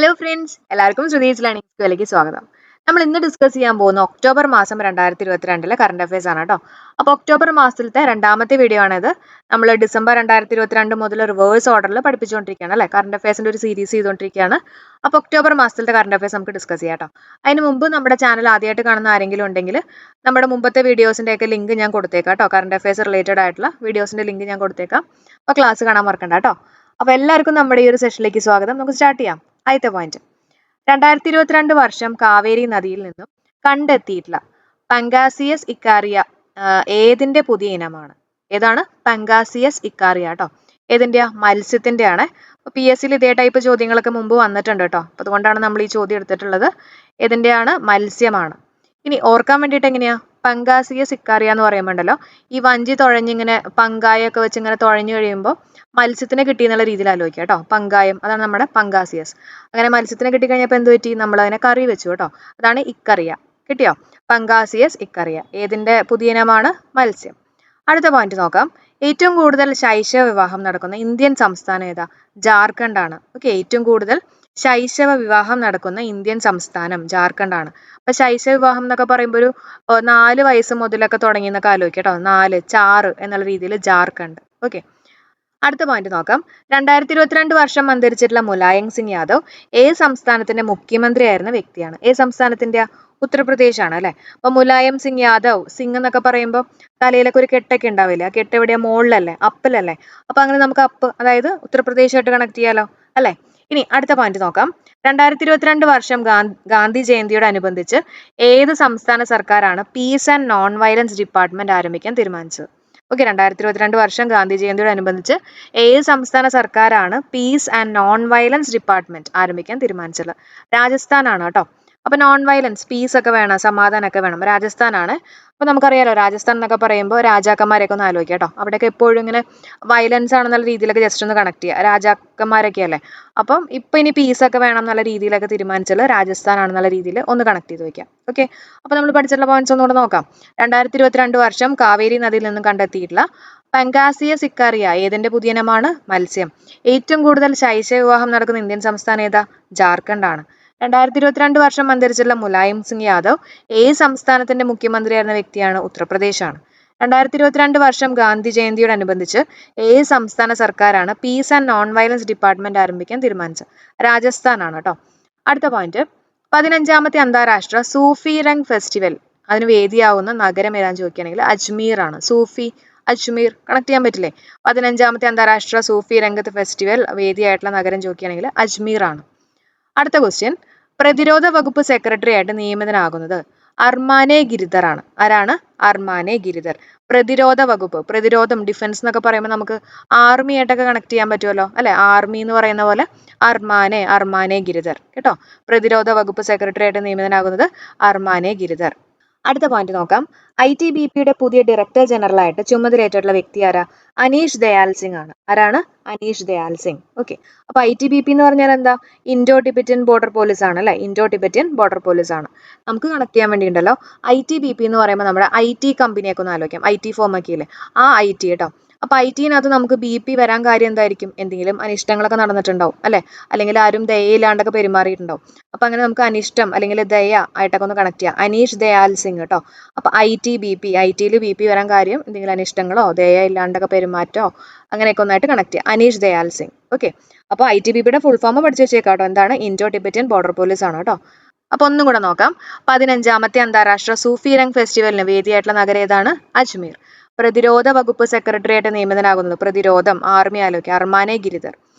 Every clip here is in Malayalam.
ഹലോ ഫ്രണ്ട്സ്, എല്ലാവർക്കും ശ്രുതീസ് ലേണിംഗ് സ്കൂളിലേക്ക് സ്വാഗതം. നമ്മൾ ഇന്ന് ഡിസ്കസ് ചെയ്യാൻ പോകുന്ന ഒക്ടോബർ മാസം 2022 കറണ്ട് അഫയേഴ്സ് ആണ് കേട്ടോ. അപ്പോൾ ഒക്ടോബർ മാസത്തിലത്തെ രണ്ടാമത്തെ വീഡിയോ ആണിത്. നമ്മൾ ഡിസംബർ 2022 മുതൽ റിവേഴ്സ് ഓർഡറിൽ പഠിപ്പിച്ചുകൊണ്ടിരിക്കുകയാണ് അല്ലേ, കറണ്ട് അഫയേഴ്സിന്റെ ഒരു സീരീസ് ചെയ്തുകൊണ്ടിരിക്കുകയാണ്. അപ്പോൾ ഒക്ടോബർ മാസത്തിലത്തെ കറണ്ട് അഫയേഴ്സ് നമുക്ക് ഡിസ്കസ് ചെയ്യാം കേട്ടോ. അതിന് മുമ്പ് നമ്മുടെ ചാനൽ ആദ്യമായിട്ട് കാണുന്ന ആരെങ്കിലും ഉണ്ടെങ്കിൽ നമ്മുടെ മുമ്പത്തെ വീഡിയോസിന്റെ ഒക്കെ ലിങ്ക് ഞാൻ കൊടുത്തേക്കാം കേട്ടോ. കറണ്ട് അഫയേഴ്സ് റിലേറ്റഡ് ആയിട്ടുള്ള വീഡിയോസിന്റെ ലിങ്ക് ഞാൻ കൊടുത്തേക്കാം. അപ്പോൾ ക്ലാസ് കാണാൻ മറക്കണ്ട കേട്ടോ. അപ്പോൾ എല്ലാവർക്കും നമ്മുടെ ഈ ഒരു സെഷനിലേക്ക് സ്വാഗതം. നമുക്ക് സ്റ്റാർട്ട് ചെയ്യാം. ആദ്യത്തെ പോയിന്റ്, 2022 വർഷം കാവേരി നദിയിൽ നിന്നും കണ്ടെത്തിയിട്ടുള്ള പങ്കാസിയസ് ഇക്കാറിയ ഏതിന്റെ പുതിയ ഇനമാണ്? ഏതാണ്? പങ്കാസിയസ് ഇക്കാറിയ കേട്ടോ. ഏതിന്റെയാ? മത്സ്യത്തിന്റെ ആണ്. PSC ഇതേ ടൈപ്പ് ചോദ്യങ്ങളൊക്കെ മുമ്പ് വന്നിട്ടുണ്ട് കേട്ടോ. അപ്പൊ അതുകൊണ്ടാണ് നമ്മൾ ഈ ചോദ്യം എടുത്തിട്ടുള്ളത്. ഏതിന്റെയാണ്? മത്സ്യമാണ്. ഇനി ഓർക്കാൻ വേണ്ടിയിട്ട് എങ്ങനെയാ? പങ്കാസിയസ് ഇക്കാറിയ എന്ന് പറയുമ്പോണ്ടല്ലോ, ഈ വഞ്ചി തുഴഞ്ഞിങ്ങനെ പങ്കായൊക്കെ വെച്ച് ഇങ്ങനെ തുഴഞ്ഞു കഴിയുമ്പോൾ മത്സ്യത്തിനെ കിട്ടി എന്നുള്ള രീതിയിൽ ആലോചിക്കുക കേട്ടോ. പങ്കായം, അതാണ് നമ്മുടെ പങ്കാസിയസ്. അങ്ങനെ മത്സ്യത്തിനെ കിട്ടിക്കഴിഞ്ഞപ്പോൾ എന്ത് പറ്റി? നമ്മൾ അതിനെ കറി വെച്ചു കേട്ടോ. അതാണ് ഇക്കറിയ. കിട്ടിയോ? പങ്കാസിയസ് ഇക്കറിയ ഏതിന്റെ പുതിയ ഇനമാണ്? മത്സ്യം. അടുത്ത പോയിന്റ് നോക്കാം. ഏറ്റവും കൂടുതൽ ശൈശവ വിവാഹം നടക്കുന്ന ഇന്ത്യൻ സംസ്ഥാനം ഏതാ? ജാർഖണ്ഡ് ആണ്. ഓക്കെ, ഏറ്റവും കൂടുതൽ ശൈശവ വിവാഹം നടക്കുന്ന ഇന്ത്യൻ സംസ്ഥാനം ജാർഖണ്ഡ് ആണ്. അപ്പൊ ശൈശവ വിവാഹം എന്നൊക്കെ പറയുമ്പോൾ ഒരു 4 വയസ്സ് മുതലൊക്കെ തുടങ്ങി എന്നൊക്കെ ആലോചിക്കാം കേട്ടോ. 4, 4 എന്നുള്ള രീതിയിൽ ജാർഖണ്ഡ്. ഓക്കെ, അടുത്ത പോയിന്റ് നോക്കാം. 2022 വർഷം അന്തരിച്ചിട്ടുള്ള മുലായം സിംഗ് യാദവ് ഏത് സംസ്ഥാനത്തിന്റെ മുഖ്യമന്ത്രി ആയിരുന്ന വ്യക്തിയാണ്? ഏത് സംസ്ഥാനത്തിന്റെ? ഉത്തർപ്രദേശ് ആണ് അല്ലെ. അപ്പൊ മുലായം സിംഗ് യാദവ്, സിംഗ് എന്നൊക്കെ പറയുമ്പോൾ തലയിലൊക്കെ ഒരു കെട്ടൊക്കെ ഉണ്ടാവില്ലേ? ആ കെട്ട് എവിടെയാ? മുകളിലല്ലേ, അപ്പിലല്ലേ. അപ്പൊ അങ്ങനെ നമുക്ക് അപ്പ്, അതായത് ഉത്തർപ്രദേശായിട്ട് കണക്ട് ചെയ്യാലോ അല്ലെ. ഇനി അടുത്ത പോയിന്റ് നോക്കാം. 2022 വർഷം ഗാന്ധി ജയന്തിയോടനുബന്ധിച്ച് ഏത് സംസ്ഥാന സർക്കാരാണ് piece and non violence department ആരംഭിക്കാൻ തീരുമാനിച്ചത്? ഓക്കെ, 2022 വർഷം ഗാന്ധി ജയന്തിയോടനുബന്ധിച്ച് ഏത് സംസ്ഥാന സർക്കാരാണ് piece and non violence department ആരംഭിക്കാൻ തീരുമാനിച്ചത്? രാജസ്ഥാൻ ആണ് കേട്ടോ. അപ്പൊ നോൺ വയലൻസ്, പീസ് ഒക്കെ വേണം, സമാധാനമൊക്കെ വേണം. രാജസ്ഥാനാണ്. അപ്പൊ നമുക്കറിയാലോ, രാജസ്ഥാൻ എന്നൊക്കെ പറയുമ്പോൾ രാജാക്കന്മാരെയൊക്കെ ഒന്ന് ആലോചിക്കാം കേട്ടോ. അവിടെയൊക്കെ എപ്പോഴും ഇങ്ങനെ വയലൻസ് ആണെന്നുള്ള രീതിയിലൊക്കെ ജസ്റ്റ് ഒന്ന് കണക്ട് ചെയ്യുക. രാജാക്കന്മാരൊക്കെ അല്ലേ. അപ്പം ഇപ്പൊ ഇനി പീസ് ഒക്കെ വേണം എന്നുള്ള രീതിയിലൊക്കെ തീരുമാനിച്ചാൽ രാജസ്ഥാൻ ആണെന്നുള്ള രീതിയിൽ ഒന്ന് കണക്ട് ചെയ്ത് വെക്കാം. ഓക്കെ, അപ്പൊ നമ്മൾ പഠിച്ചിട്ടുള്ള പോയിന്റ്സ് ഒന്നുകൂടെ നോക്കാം. 2022 വർഷം കാവേരി നദിയിൽ നിന്നും കണ്ടെത്തിയിട്ടുള്ള പങ്കാസിയസ് ഇക്കാറിയ ഏതിന്റെ പുതിയ ഇനമാണ്? മത്സ്യം. ഏറ്റവും കൂടുതൽ ശൈശവ വിവാഹം നടക്കുന്ന ഇന്ത്യൻ സംസ്ഥാനം ഏതാ? ജാർഖണ്ഡ് ആണ്. 2022 വർഷം അന്തരിച്ചിട്ടുള്ള മുലായം സിംഗ് യാദവ് ഏത് സംസ്ഥാനത്തിന്റെ മുഖ്യമന്ത്രിയായിരുന്ന വ്യക്തിയാണ്? ഉത്തർപ്രദേശ് ആണ്. 2022 വർഷം ഗാന്ധി ജയന്തിയോടനുബന്ധിച്ച് ഏത് സംസ്ഥാന സർക്കാരാണ് piece and non violence department ആരംഭിക്കാൻ തീരുമാനിച്ചത്? രാജസ്ഥാൻ ആണ് കേട്ടോ. അടുത്ത പോയിന്റ്, 15ാമത്തെ അന്താരാഷ്ട്ര സൂഫി രംഗ് ഫെസ്റ്റിവൽ അതിന് വേദിയാവുന്ന നഗരം ഏതാന്ന് ചോദിക്കുകയാണെങ്കിൽ അജ്മീർ ആണ്. സൂഫി, അജ്മീർ കണക്ട് ചെയ്യാൻ പറ്റില്ലേ? 15ാമത്തെ അന്താരാഷ്ട്ര സൂഫി രംഗത്ത് ഫെസ്റ്റിവൽ വേദിയായിട്ടുള്ള നഗരം ചോദിക്കുകയാണെങ്കിൽ അജ്മീർ ആണ്. അടുത്ത ക്വസ്റ്റ്യൻ, പ്രതിരോധ വകുപ്പ് സെക്രട്ടറി ആയിട്ട് നിയമിതനാകുന്നത് അർമാനെ ഗിരിധർ ആണ്. ആരാണ്? അർമാനെ ഗിരിധർ. പ്രതിരോധ വകുപ്പ്, പ്രതിരോധം, ഡിഫൻസ് എന്നൊക്കെ പറയുമ്പോൾ നമുക്ക് ആർമി ആയിട്ടൊക്കെ കണക്ട് ചെയ്യാൻ പറ്റുമല്ലോ അല്ലെ. ആർമി എന്ന് പറയുന്ന പോലെ അർമാനെ ഗിരിധർ കേട്ടോ. പ്രതിരോധ വകുപ്പ് സെക്രട്ടറി ആയിട്ട് നിയമിതനാകുന്നത് അർമാനെ ഗിരിധർ. അടുത്ത പോയിന്റ് നോക്കാം. ITBPയുടെ പുതിയ ഡയറക്ടർ ജനറൽ ആയിട്ട് ചുമതലയേറ്റിട്ടുള്ള വ്യക്തി ആരാ? അനീഷ് ദയാൽ സിംഗ് ആണ്. ആരാണ്? അനീഷ് ദയാൽ സിംഗ്. ഓക്കെ, അപ്പൊ ITBP എന്ന് പറഞ്ഞാൽ എന്താ? ഇൻഡോ ടിബറ്റൻ ബോർഡർ പോലീസ് ആണ് അല്ലെ. ഇൻഡോ ടിബറ്റൻ ബോർഡർ പോലീസ് ആണ്. നമുക്ക് കണക്ട് ചെയ്യാൻ വേണ്ടി ഉണ്ടല്ലോ. ITBP എന്ന് പറയുമ്പോൾ നമ്മുടെ IT കമ്പനിയൊക്കെ ഒന്ന് ആലോചിക്കാം. IT ഫോം ഒക്കെ ഇല്ലേ, ആ IT കേട്ടോ. അപ്പൊ ITനകത്ത് നമുക്ക് BP വരാൻ കാര്യം എന്തായിരിക്കും? എന്തെങ്കിലും അനിഷ്ടങ്ങളൊക്കെ നടന്നിട്ടുണ്ടാവും അല്ലെ, അല്ലെങ്കിൽ ആരും ദയയില്ലാണ്ടൊക്കെ പെരുമാറിയിട്ടുണ്ടാവും. അപ്പൊ അങ്ങനെ നമുക്ക് അനിഷ്ടം അല്ലെങ്കിൽ ദയ ആയിട്ടൊക്കെ ഒന്ന് കണക്ട് ചെയ്യാം. അനീഷ് ദയാൽ സിംഗ് കേട്ടോ. അപ്പൊ ITBP, ITയിൽ BP വരാൻ കാര്യം എന്തെങ്കിലും അനിഷ്ടങ്ങളോ ദയ ഇല്ലാണ്ടൊക്കെ പെരുമാറ്റോ അങ്ങനെയൊക്കെ ഒന്നായിട്ട് കണക്ട് ചെയ്യാം. അനീഷ് ദയാൽ സിംഗ്. ഓക്കെ, അപ്പൊ ITBPയുടെ ഫുൾ ഫോം പഠിച്ചു വെച്ചേക്കാം കേട്ടോ. എന്താണ്? ഇൻഡോ ടിബറ്റൻ ബോർഡർ പോലീസ് ആണ് കേട്ടോ. അപ്പൊ ഒന്നും കൂടെ നോക്കാം. 15ാമത്തെ അന്താരാഷ്ട്ര സൂഫി രംഗ് ഫെസ്റ്റിവലിന് വേദിയായിട്ടുള്ള നഗരം ഏതാണ്? അജ്മീർ. പ്രതിരോധ വകുപ്പ് സെക്രട്ടറി ആയിട്ട് നിയമിതനാകുന്നത്, പ്രതിരോധം, ആർമി ആലോചിക്കുക, അർമാനെ ഗിരിധർ.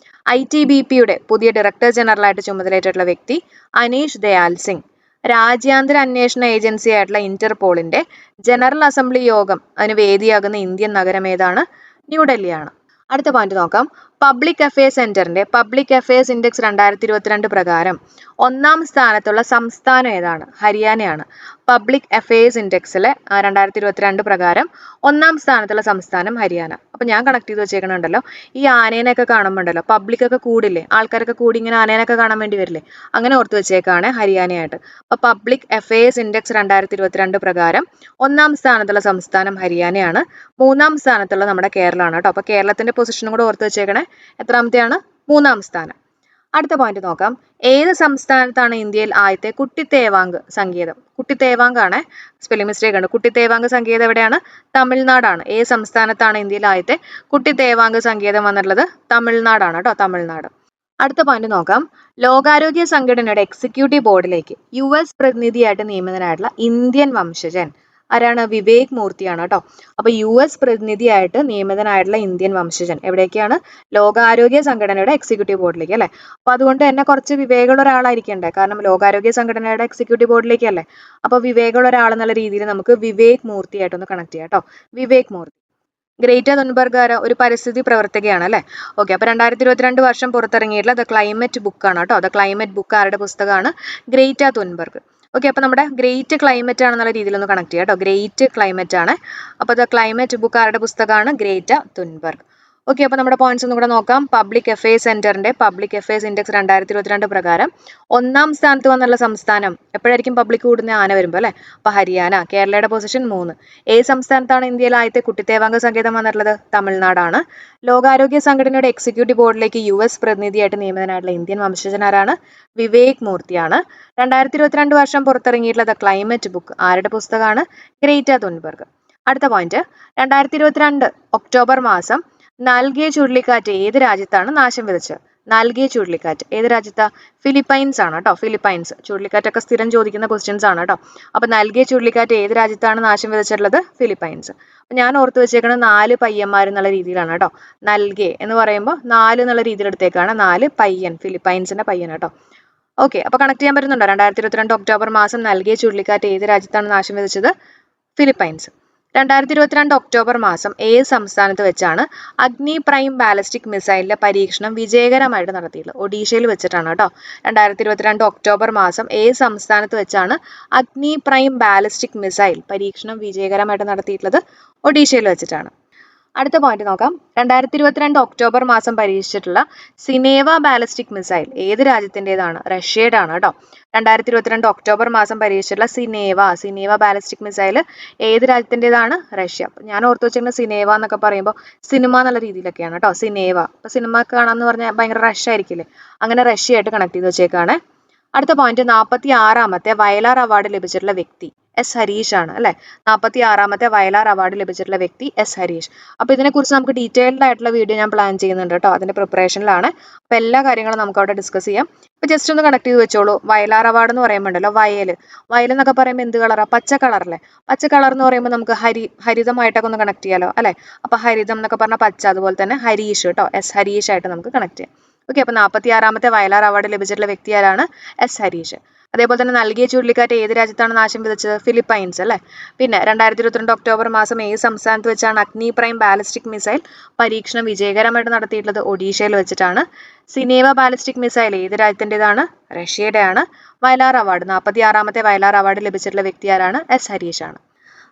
ITBPയുടെ പുതിയ ഡയറക്ടർ ജനറൽ ആയിട്ട് ചുമതലയേറ്റിട്ടുള്ള വ്യക്തി അനീഷ് ദയാൽ സിംഗ്. രാജ്യാന്തര അന്വേഷണ ഏജൻസി ആയിട്ടുള്ള ഇന്റർപോളിന്റെ ജനറൽ അസംബ്ലി യോഗം അതിന് വേദിയാകുന്ന ഇന്ത്യൻ നഗരം ഏതാണ്? ന്യൂഡൽഹിയാണ്. അടുത്ത പോയിന്റ് നോക്കാം. പബ്ലിക് അഫയേഴ്സ് സെന്ററിന്റെ പബ്ലിക് അഫയേഴ്സ് ഇൻഡെക്സ് 2022 പ്രകാരം 1ാം സ്ഥാനത്തുള്ള സംസ്ഥാനം ഏതാണ്? ഹരിയാനയാണ്. പബ്ലിക് അഫയേഴ്സ് ഇൻഡെക്സിലെ 2022 പ്രകാരം 1ാം സ്ഥാനത്തുള്ള സംസ്ഥാനം ഹരിയാന. അപ്പൊ ഞാൻ കണക്ട് ചെയ്ത് വെച്ചേക്കണുണ്ടല്ലോ, ഈ ആനേനൊക്കെ കാണുമ്പോണ്ടല്ലോ പബ്ലിക് ഒക്കെ കൂടില്ലേ, ആൾക്കാരൊക്കെ കൂടി ഇങ്ങനെ ആനേനൊക്കെ കാണാൻ വേണ്ടി വരില്ലേ, അങ്ങനെ ഓർത്ത് വെച്ചേക്കാണ് ഹരിയാനയായിട്ട്. അപ്പൊ പബ്ലിക് അഫയേഴ്സ് ഇൻഡെക്സ് 2022 പ്രകാരം 1ാം സ്ഥാനത്തുള്ള സംസ്ഥാനം ഹരിയാനയാണ്. 3ാം സ്ഥാനത്തുള്ള നമ്മുടെ കേരളമാണ് കേട്ടോ. അപ്പൊ കേരളത്തിന്റെ പൊസിഷനും കൂടെ ഓർത്ത് വെച്ചേക്കണേ. എത്രാമത്തെയാണ്? 3ാം സ്ഥാനം. അടുത്ത പോയിന്റ് നോക്കാം. ഏത് സംസ്ഥാനത്താണ് ഇന്ത്യയിൽ ആദ്യത്തെ കുട്ടിത്തേവാങ്ക് സങ്കേതം? കുട്ടിത്തേവാങ്കാണ്, സ്പെല്ലിംഗ് മിസ്റ്റേക്ക് ഉണ്ട്. കുട്ടിത്തേവാങ്ക് സങ്കേതം എവിടെയാണ്? തമിഴ്നാടാണ്. ഏത് സംസ്ഥാനത്താണ് ഇന്ത്യയിൽ ആദ്യത്തെ കുട്ടിത്തേവാങ്ക് സങ്കേതം വന്നിട്ടുള്ളത്? തമിഴ്നാടാണ് കേട്ടോ, തമിഴ്നാട്. അടുത്ത പോയിന്റ് നോക്കാം. ലോകാരോഗ്യ സംഘടനയുടെ എക്സിക്യൂട്ടീവ് ബോർഡിലേക്ക് US പ്രതിനിധിയായിട്ട് നിയമിതനായിട്ടുള്ള ഇന്ത്യൻ വംശജൻ ആരാണ്? വിവേക് മൂർത്തിയാണ് കേട്ടോ. അപ്പൊ US പ്രതിനിധിയായിട്ട് നിയമിതനായിട്ടുള്ള ഇന്ത്യൻ വംശജൻ എവിടേക്കാണ്? ലോകാരോഗ്യ സംഘടനയുടെ എക്സിക്യൂട്ടീവ് ബോർഡിലേക്ക് അല്ലെ. അപ്പൊ അതുകൊണ്ട് തന്നെ കുറച്ച് വിവേകമുള്ള ഒരാളായിരിക്കണ്ടേ, കാരണം ലോകാരോഗ്യ സംഘടനയുടെ എക്സിക്യൂട്ടീവ് ബോർഡിലേക്കല്ലേ. അപ്പൊ വിവേകമുള്ള ഒരാൾ എന്നുള്ള രീതിയിൽ നമുക്ക് വിവേക് മൂർത്തിയായിട്ടൊന്ന് കണക്ട് ചെയ്യാം കേട്ടോ. വിവേക് മൂർത്തി. ഗ്രേറ്റ തുൻബർഗ് ഒരു പരിസ്ഥിതി പ്രവർത്തകയാണ് അല്ലെ. ഓക്കെ, അപ്പൊ 2022 വർഷം പുറത്തിറങ്ങിയിട്ടുള്ള ദ ക്ലൈമറ്റ് ബുക്കാണ് കേട്ടോ. ദ ക്ലൈമറ്റ് ബുക്ക് ആരുടെ പുസ്തകമാണ്? Greta Thunberg. ഓക്കെ, അപ്പൊ നമ്മുടെ ഗ്രേറ്റ് ക്ലൈമറ്റ് ആണെന്നുള്ള രീതിയിൽ ഒന്ന് കണക്ട് ചെയ്യാം കേട്ടോ. ഗ്രേറ്റ് ക്ലൈമറ്റ് ആണ്. അപ്പൊ ദ ക്ലൈമറ്റ് ബുക്ക് ആരുടെ പുസ്തകമാണ്? Greta Thunberg. ഓക്കെ, അപ്പൊ നമ്മുടെ പോയിന്റ്സ് ഒന്നും കൂടെ നോക്കാം. പബ്ലിക് അഫയേഴ്സ് സെന്ററിന്റെ പബ്ലിക് അഫയേഴ്സ് ഇൻഡെക്സ് 2022 പ്രകാരം 1ാം സ്ഥാനത്ത് വന്നുള്ള സംസ്ഥാനം എപ്പോഴായിരിക്കും പബ്ലിക് കൂടുന്ന? ആന വരുമ്പോൾ അല്ലെ. അപ്പൊ ഹരിയാന. കേരളയുടെ പൊസിഷൻ 3. ഏത് സംസ്ഥാനത്താണ് ഇന്ത്യയിൽ ആദ്യത്തെ കുട്ടിത്തേവാങ്ക സങ്കേതം വന്നിട്ടുള്ളത്? തമിഴ്നാടാണ്. ലോകാരോഗ്യ സംഘടനയുടെ എക്സിക്യൂട്ടീവ് ബോർഡിലേക്ക് US പ്രതിനിധിയായിട്ട് നിയമിതനായിട്ടുള്ള ഇന്ത്യൻ വംശജനാരാണ്? വിവേക് മൂർത്തിയാണ്. 2022 വർഷം പുറത്തിറങ്ങിയിട്ടുള്ള ദ ക്ലൈമറ്റ് ബുക്ക് ആരുടെ പുസ്തകമാണ്? Greta Thunberg. അടുത്ത പോയിന്റ്, 2022 ഒക്ടോബർ മാസം നൽകിയ ചുഴലിക്കാറ്റ് ഏത് രാജ്യത്താണ് നാശം വിതച്ചത്? നൽകിയ ചുഴലിക്കാറ്റ് ഏത് രാജ്യത്താ? ഫിലിപ്പൈൻസ് ആണ് കേട്ടോ. ഫിലിപ്പൈൻസ്. ചുഴലിക്കാറ്റൊക്കെ സ്ഥിരം ചോദിക്കുന്ന ക്വസ്റ്റ്യൻസ് ആണ് കേട്ടോ. അപ്പൊ നൽകിയ ചുഴലിക്കാറ്റ് ഏത് രാജ്യത്താണ് നാശം വിതച്ചിട്ടുള്ളത്? ഫിലിപ്പൈൻസ്. അപ്പൊ ഞാൻ ഓർത്ത് വെച്ചേക്കുന്നത് 4 പയ്യന്മാർ എന്നുള്ള രീതിയിലാണ് കേട്ടോ. നൽകെ എന്ന് പറയുമ്പോൾ 4 എന്നുള്ള രീതിയിൽ എടുത്തേക്കാണ്. 4 പയ്യൻ, ഫിലിപ്പൈൻസിന്റെ പയ്യൻ കേട്ടോ. ഓക്കെ, അപ്പൊ കണക്ട് ചെയ്യാൻ പറ്റുന്നുണ്ടോ? 2022 ഒക്ടോബർ മാസം നൽകിയ ചുഴലിക്കാറ്റ് ഏത് രാജ്യത്താണ് നാശം വിതച്ചത്? ഫിലിപ്പൈൻസ്. 2022 ഒക്ടോബർ മാസം ഏത് സംസ്ഥാനത്ത് വെച്ചാണ് അഗ്നി പ്രൈം ബാലിസ്റ്റിക് മിസൈലിന്റെ പരീക്ഷണം വിജയകരമായിട്ട് നടത്തിയിട്ടുള്ളത്? ഒഡീഷയിൽ വെച്ചിട്ടാണ് കേട്ടോ. 2022 ഒക്ടോബർ മാസം ഏത് സംസ്ഥാനത്ത് വെച്ചാണ് അഗ്നി പ്രൈം ബാലിസ്റ്റിക് മിസൈൽ പരീക്ഷണം വിജയകരമായിട്ട് നടത്തിയിട്ടുള്ളത്? ഒഡീഷയിൽ വെച്ചിട്ടാണ്. അടുത്ത പോയിന്റ് നോക്കാം. 2022 ഒക്ടോബർ മാസം പരീക്ഷിച്ചിട്ടുള്ള സിനേവ ബാലിസ്റ്റിക് മിസൈൽ ഏത് രാജ്യത്തിൻ്റെതാണ്? റഷ്യയുടെ ആണ് കേട്ടോ. 2022 ഒക്ടോബർ മാസം പരീക്ഷിച്ചിട്ടുള്ള സിനേവ ബാലിസ്റ്റിക് മിസൈൽ ഏത് രാജ്യത്തിൻ്റെതാണ്? റഷ്യ. ഞാൻ ഓർത്ത് വെച്ചിരുന്ന സിനേവ എന്നൊക്കെ പറയുമ്പോൾ സിനിമ എന്നുള്ള രീതിയിലൊക്കെയാണ് കേട്ടോ. സിനേവ. അപ്പൊ സിനിമ കാണാന്ന് പറഞ്ഞാൽ ഭയങ്കര റഷ് ആയിരിക്കില്ലേ, അങ്ങനെ റഷ്യയായിട്ട് കണക്ട് ചെയ്ത് വെച്ചേക്കാണ്. അടുത്ത പോയിന്റ്, 46ാമത്തെ വയലാർ അവാർഡ് ലഭിച്ചിട്ടുള്ള വ്യക്തി എസ് ഹരീഷ് ആണ് അല്ലെ. 46ാമത്തെ വയലാർ അവാർഡ് ലഭിച്ചിട്ടുള്ള വ്യക്തി എസ് ഹരീഷ്. അപ്പൊ ഇതിനെക്കുറിച്ച് നമുക്ക് ഡീറ്റെയിൽഡ് ആയിട്ടുള്ള വീഡിയോ ഞാൻ പ്ലാൻ ചെയ്യുന്നുണ്ട് കേട്ടോ. അതിന്റെ പ്രിപ്പറേഷനിലാണ്. അപ്പൊ എല്ലാ കാര്യങ്ങളും നമുക്ക് അവിടെ ഡിസ്കസ് ചെയ്യാം. ഇപ്പൊ ജസ്റ്റ് ഒന്ന് കണക്ട് ചെയ്ത് വെച്ചോളൂ. വയലാർ അവാർഡ് എന്ന് പറയുമ്പോണ്ടല്ലോ, വയൽ എന്നൊക്കെ പറയുമ്പോൾ എന്ത് കളറാ? പച്ച കളറല്ലേ. പച്ച കളർ എന്ന് പറയുമ്പോൾ നമുക്ക് ഹരിതമായിട്ടൊക്കെ ഒന്ന് കണക്ട് ചെയ്യാലോ അല്ലെ. അപ്പൊ ഹരിതം എന്നൊക്കെ പറഞ്ഞാൽ പച്ച, അതുപോലെ തന്നെ ഹരീഷ് കേട്ടോ. എസ് ഹരീഷ് ആയിട്ട് നമുക്ക് കണക്ട് ചെയ്യാം. ഓക്കെ, അപ്പൊ 46ാമത്തെ വയലാർ അവാർഡ് ലഭിച്ചിട്ടുള്ള വ്യക്തി ആരാണ്? എസ് ഹരീഷ്. അതേപോലെ തന്നെ നൽകിയ ചുഴലിക്കാറ്റ് ഏത് രാജ്യത്താണ് നാശം വിതച്ചത്? ഫിലിപ്പൈൻസ് അല്ലെ. പിന്നെ 2022 ഒക്ടോബർ മാസം ഏത് സംസ്ഥാനത്ത് വെച്ചാണ് അഗ്നി പ്രൈം ബാലിസ്റ്റിക് മിസൈൽ പരീക്ഷണം വിജയകരമായിട്ട് നടത്തിയിട്ടുള്ളത്? ഒഡീഷയിൽ വെച്ചിട്ടാണ്. സിനേവ ബാലിസ്റ്റിക് മിസൈൽ ഏത് രാജ്യത്തിൻ്റെതാണ്? റഷ്യയുടെ ആണ്. വയലാർ അവാർഡ് 46ാമത്തെ വയലാർ അവാർഡ് ലഭിച്ചിട്ടുള്ള വ്യക്തി ആരാണ്? എസ് ഹരീഷ് ആണ്.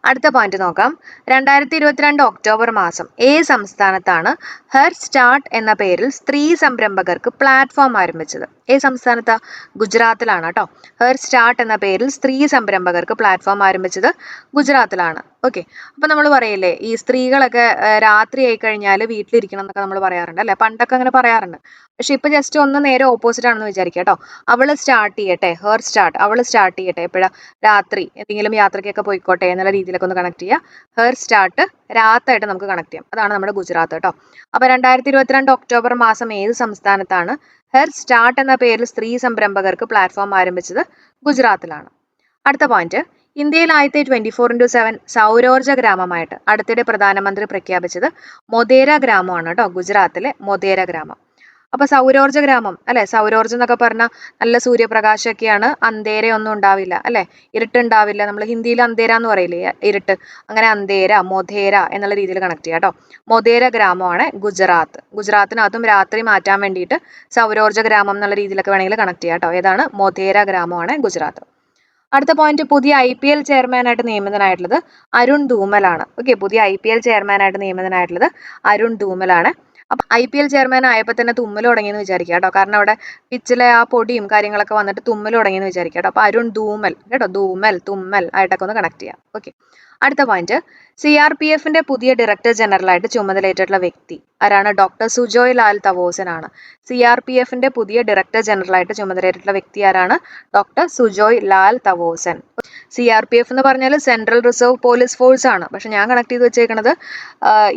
അടുത്ത പോയിന്റ് നോക്കാം. 2022 ഒക്ടോബർ മാസം ഏത് സംസ്ഥാനത്താണ് ഹെർ സ്റ്റാർട്ട് എന്ന പേരിൽ സ്ത്രീ സംരംഭകർക്ക് പ്ലാറ്റ്ഫോം ആരംഭിച്ചത്? ഏത് സംസ്ഥാനത്താ? ഗുജറാത്തിലാണ് കേട്ടോ. ഹെർ സ്റ്റാർട്ട് എന്ന പേരിൽ സ്ത്രീ സംരംഭകർക്ക് പ്ലാറ്റ്ഫോം ആരംഭിച്ചത് ഗുജറാത്തിലാണ്. ഓക്കെ, അപ്പൊ നമ്മൾ പറയില്ലേ, ഈ സ്ത്രീകളൊക്കെ രാത്രി ആയി കഴിഞ്ഞാൽ വീട്ടിലിരിക്കണം എന്നൊക്കെ നമ്മൾ പറയാറുണ്ട് അല്ലെ. പണ്ടൊക്കെ അങ്ങനെ പറയാറുണ്ട്. പക്ഷെ ഇപ്പൊ ജസ്റ്റ് ഒന്ന് നേരെ ഓപ്പോസിറ്റ് ആണെന്ന് വിചാരിക്കുക കേട്ടോ. അവള് സ്റ്റാർട്ട് ചെയ്യട്ടെ, അവള് സ്റ്റാർട്ട് ചെയ്യട്ടെ. എപ്പോഴാ? രാത്രി. എന്തെങ്കിലും യാത്രയ്ക്കൊക്കെ പോയിക്കോട്ടെ എന്നുള്ള രീതിയിലൊക്കെ ഒന്ന് കണക്ട് ചെയ്യുക. ഹെർ സ്റ്റാർട്ട് രാത്തായിട്ട് നമുക്ക് കണക്ട് ചെയ്യാം. അതാണ് നമ്മുടെ ഗുജറാത്ത് കേട്ടോ. അപ്പൊ 2022 ഒക്ടോബർ മാസം ഏത് സംസ്ഥാനത്താണ് ഹെർ സ്റ്റാർട്ട് എന്ന പേരിൽ സ്ത്രീ സംരംഭകർക്ക് പ്ലാറ്റ്ഫോം ആരംഭിച്ചത്? ഗുജറാത്തിലാണ്. അടുത്ത പോയിന്റ്, ഇന്ത്യയിൽ ആദ്യത്തെ 24x7 സൗരോർജ ഗ്രാമമായിട്ട് അടുത്തിടെ പ്രധാനമന്ത്രി പ്രഖ്യാപിച്ചത് മൊതേര ഗ്രാമമാണ് കേട്ടോ. ഗുജറാത്തിലെ മൊതേര ഗ്രാമം. അപ്പൊ സൗരോർജ ഗ്രാമം അല്ലെ. സൗരോർജം എന്നൊക്കെ പറഞ്ഞാൽ നല്ല സൂര്യപ്രകാശമൊക്കെയാണ്. അന്തേര ഒന്നും ഉണ്ടാവില്ല അല്ലെ. ഇരുട്ടുണ്ടാവില്ല. നമ്മൾ ഹിന്ദിയിൽ അന്തേര എന്ന് പറയില്ലേ, ഇരുട്ട്. അങ്ങനെ അന്തേര, മൊധേര എന്നുള്ള രീതിയിൽ കണക്ട് ചെയ്യാം കേട്ടോ. മൊതേര ഗ്രാമമാണ് ഗുജറാത്ത്. ഗുജറാത്തിനകത്തും രാത്രി മാറ്റാൻ വേണ്ടിയിട്ട് സൗരോർജ ഗ്രാമം എന്നുള്ള രീതിയിലൊക്കെ വേണമെങ്കിൽ കണക്ട് ചെയ്യാം കേട്ടോ. ഏതാണ്? മൊതേര ഗ്രാമമാണ് ഗുജറാത്ത്. അടുത്ത പോയിന്റ്, പുതിയ IPL ചെയർമാനായിട്ട് നിയമിതനായിട്ടുള്ളത് അരുൺ ധൂമലാണ്. ഓക്കെ, പുതിയ IPL ചെയർമാനായിട്ട് നിയമിതനായിട്ടുള്ളത് അരുൺ ധൂമലാണ്. അപ്പം IPL ചെയർമാൻ ആയപ്പോൾ തന്നെ തുമ്മൽ തുടങ്ങിയെന്ന് വിചാരിക്കുക കേട്ടോ. കാരണം അവിടെ പിച്ചിലെ ആ പൊടിയും കാര്യങ്ങളൊക്കെ വന്നിട്ട് തുമ്മൽ തുടങ്ങിയെന്ന് വിചാരിക്കുക കേട്ടോ. അപ്പോൾ അരുൺ ധൂമൽ കേട്ടോ, ധൂമൽ തുമ്മൽ ആയിട്ടൊക്കെ ഒന്ന് കണക്ട് ചെയ്യാം. ഓക്കെ, അടുത്ത പോയിന്റ്, CRPFന്റെ പുതിയ ഡയറക്ടർ ജനറലായിട്ട് ചുമതലയേറ്റിട്ടുള്ള വ്യക്തി ആരാണ്? ഡോക്ടർ സുജോയ് ലാൽ തവോസൻ ആണ്. CRPFന്റെ പുതിയ ഡയറക്ടർ ജനറലായിട്ട് ചുമതലയേറ്റിട്ടുള്ള വ്യക്തി ആരാണ്? ഡോക്ടർ സുജോയ് ലാൽ തവോസൻ. CRPF എന്ന് പറഞ്ഞാൽ സെൻട്രൽ റിസർവ് പോലീസ് ഫോഴ്സ് ആണ്. പക്ഷെ ഞാൻ കണക്ട് ചെയ്ത് വെച്ചേക്കുന്നത്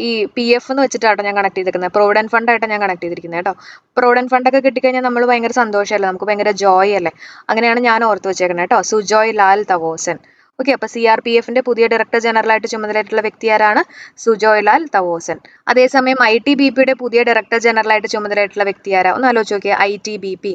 ഈ PF എന്ന് വെച്ചിട്ടാട്ടോ ഞാൻ കണക്ട് ചെയ്തേക്കുന്നത്. പ്രൊവിഡന്റ് ഫണ്ട് ആയിട്ട് ഞാൻ കണക്ട് ചെയ്തിരിക്കുന്നത് കേട്ടോ. പ്രൊവിഡന്റ് ഫണ്ട് ഒക്കെ കിട്ടിക്കഴിഞ്ഞാൽ നമ്മൾ ഭയങ്കര സന്തോഷമല്ലേ, നമുക്ക് ഭയങ്കര ജോയ് അല്ലേ. അങ്ങനെയാണ് ഞാൻ ഓർത്ത് വെച്ചേക്കുന്നത് കേട്ടോ, സുജോയ് ലാൽ തവോസൻ. ഓക്കെ, അപ്പൊ CRPFന്റെ പുതിയ ഡയറക്ടർ ജനറലായിട്ട് ചുമതലയായിട്ടുള്ള വ്യക്തി ആരാണ്? സുജോയ് ലാൽ തവോസൻ. അതേസമയം ITBPയുടെ പുതിയ ഡയറക്ടർ ജനറലായിട്ട് ചുമതലയായിട്ടുള്ള വ്യക്തി ആരാ? ഒന്ന് ആലോചിച്ച് നോക്കിയാൽ, ITBP.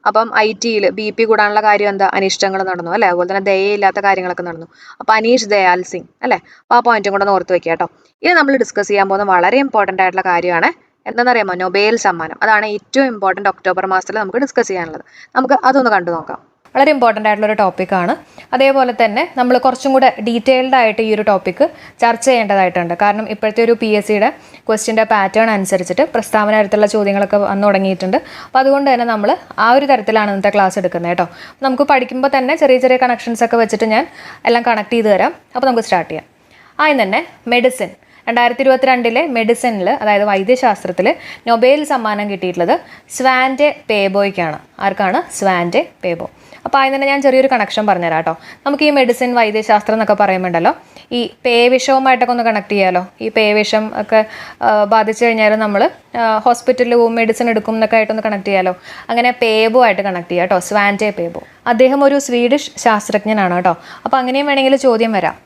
അപ്പം IT-യിൽ BP കൂടാനുള്ള കാര്യം എന്താ? അനിഷ്ടങ്ങൾ നടന്നു അല്ലെ, അതുപോലെ തന്നെ ദയയില്ലാത്ത കാര്യങ്ങളൊക്കെ നടന്നു. അപ്പൊ അനീഷ് ദയാൽ സിംഗ് അല്ലെ. അപ്പൊ ആ പോയിന്റും കൂടെ ഒന്ന് ഓർത്ത് വെക്കുക കേട്ടോ. ഇനി നമ്മൾ ഡിസ്കസ് ചെയ്യാൻ പോകുന്ന വളരെ ഇമ്പോർട്ടന്റ് ആയിട്ടുള്ള കാര്യമാണ് എന്താണെന്നറിയാമോ? നൊബേൽ സമ്മാനം. അതാണ് ഏറ്റവും ഇമ്പോർട്ടന്റ് ഒക്ടോബർ മാസത്തിൽ നമുക്ക് ഡിസ്കസ് ചെയ്യാനുള്ളത്. നമുക്ക് അതൊന്ന് കണ്ടു നോക്കാം. വളരെ ഇമ്പോർട്ടൻ്റ് ആയിട്ടുള്ളൊരു ടോപ്പിക്കാണ്. അതേപോലെ തന്നെ നമ്മൾ കുറച്ചും കൂടെ ഡീറ്റെയിൽഡ് ആയിട്ട് ഈ ഒരു ടോപ്പിക്ക് ചർച്ച ചെയ്യേണ്ടതായിട്ടുണ്ട്. കാരണം ഇപ്പോഴത്തെ ഒരു PSCയുടെ ക്വസ്റ്റ്യൻ്റെ പാറ്റേൺ അനുസരിച്ചിട്ട് പ്രസ്താവന തരത്തിലുള്ള ചോദ്യങ്ങളൊക്കെ വന്നു തുടങ്ങിയിട്ടുണ്ട്. അപ്പോൾ അതുകൊണ്ട് തന്നെ നമ്മൾ ആ ഒരു തരത്തിലാണ് ഇന്നത്തെ ക്ലാസ് എടുക്കുന്നത് കേട്ടോ. നമുക്ക് പഠിക്കുമ്പോൾ തന്നെ ചെറിയ ചെറിയ കണക്ഷൻസ് ഒക്കെ വെച്ചിട്ട് ഞാൻ എല്ലാം കണക്ട് ചെയ്ത് തരാം. അപ്പോൾ നമുക്ക് സ്റ്റാർട്ട് ചെയ്യാം. ആദ്യം തന്നെ മെഡിസിൻ. 2022 മെഡിസിനിൽ, അതായത് വൈദ്യശാസ്ത്രത്തിൽ നൊബേൽ സമ്മാനം കിട്ടിയിട്ടുള്ളത് സ്വാൻഡെ പേബോയ്ക്കാണ്. ആർക്കാണ്? സ്വാൻഡെ പേബോ. അപ്പോൾ അതിന് തന്നെ ഞാൻ ചെറിയൊരു കണക്ഷൻ പറഞ്ഞുതരാം കേട്ടോ. നമുക്ക് ഈ മെഡിസിൻ, വൈദ്യശാസ്ത്രം എന്നൊക്കെ പറയുമ്പോണ്ടല്ലോ, ഈ പേവിഷവുമായിട്ടൊക്കെ ഒന്ന് കണക്ട് ചെയ്യാമല്ലോ. ഈ പേവിഷം ഒക്കെ ബാധിച്ചു കഴിഞ്ഞാൽ നമ്മൾ ഹോസ്പിറ്റലിൽ പോകും, മെഡിസിൻ എടുക്കും എന്നൊക്കെ ആയിട്ടൊന്ന് കണക്ട് ചെയ്യാമല്ലോ. അങ്ങനെ പേബോ ആയിട്ട് കണക്ട് ചെയ്യാം കേട്ടോ, സ്വാൻഡെ പേബോ. അദ്ദേഹം ഒരു സ്വീഡിഷ് ശാസ്ത്രജ്ഞനാണ് കേട്ടോ. അപ്പോൾ അങ്ങനെയും വേണമെങ്കിൽ ചോദ്യം വരാം,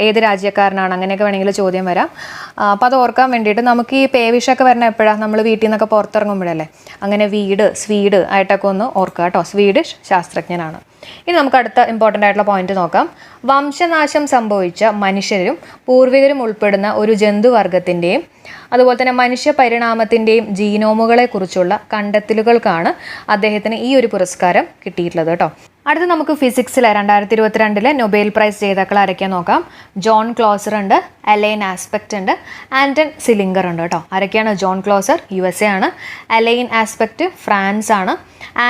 ഏത് രാജ്യക്കാരനാണ്, അങ്ങനെയൊക്കെ വേണമെങ്കിൽ ചോദ്യം വരാം. അപ്പോൾ അത് ഓർക്കാൻ വേണ്ടിയിട്ട് നമുക്ക് ഈ പേവിഷമൊക്കെ വരണ എപ്പോഴാണ്? നമ്മൾ വീട്ടിൽ നിന്നൊക്കെ പുറത്തിറങ്ങുമ്പോഴല്ലേ. അങ്ങനെ സ്വീഡ് ആയിട്ടൊക്കെ ഒന്ന് ഓർക്കുക കേട്ടോ, സ്വീഡിഷ് ശാസ്ത്രജ്ഞനാണ്. ഇനി നമുക്ക് അടുത്ത ഇമ്പോർട്ടൻ്റ് ആയിട്ടുള്ള പോയിന്റ് നോക്കാം. വംശനാശം സംഭവിച്ച മനുഷ്യരും പൂർവികരും ഉൾപ്പെടുന്ന ഒരു ജന്തുവർഗത്തിൻ്റെയും അതുപോലെ തന്നെ മനുഷ്യ പരിണാമത്തിൻ്റെയും ജീനോമുകളെ കുറിച്ചുള്ള കണ്ടെത്തലുകൾക്കാണ് അദ്ദേഹത്തിന് ഈ ഒരു പുരസ്കാരം കിട്ടിയിട്ടുള്ളത് കേട്ടോ. അടുത്ത് നമുക്ക് ഫിസിക്സിലെ 2022 നൊബേൽ പ്രൈസ് ജേതാക്കൾ ആരൊക്കെയാ നോക്കാം. ജോൺ ക്ലോസർ ഉണ്ട്, അലൈൻ ആസ്പെക്റ്റ് ഉണ്ട്, ആൻറ്റൺ സിലിംഗർ ഉണ്ട് കേട്ടോ. ആരൊക്കെയാണ്? ജോൺ ക്ലോസർ USA ആണ്, അലൈൻ ആസ്പെക്റ്റ് ഫ്രാൻസ് ആണ്,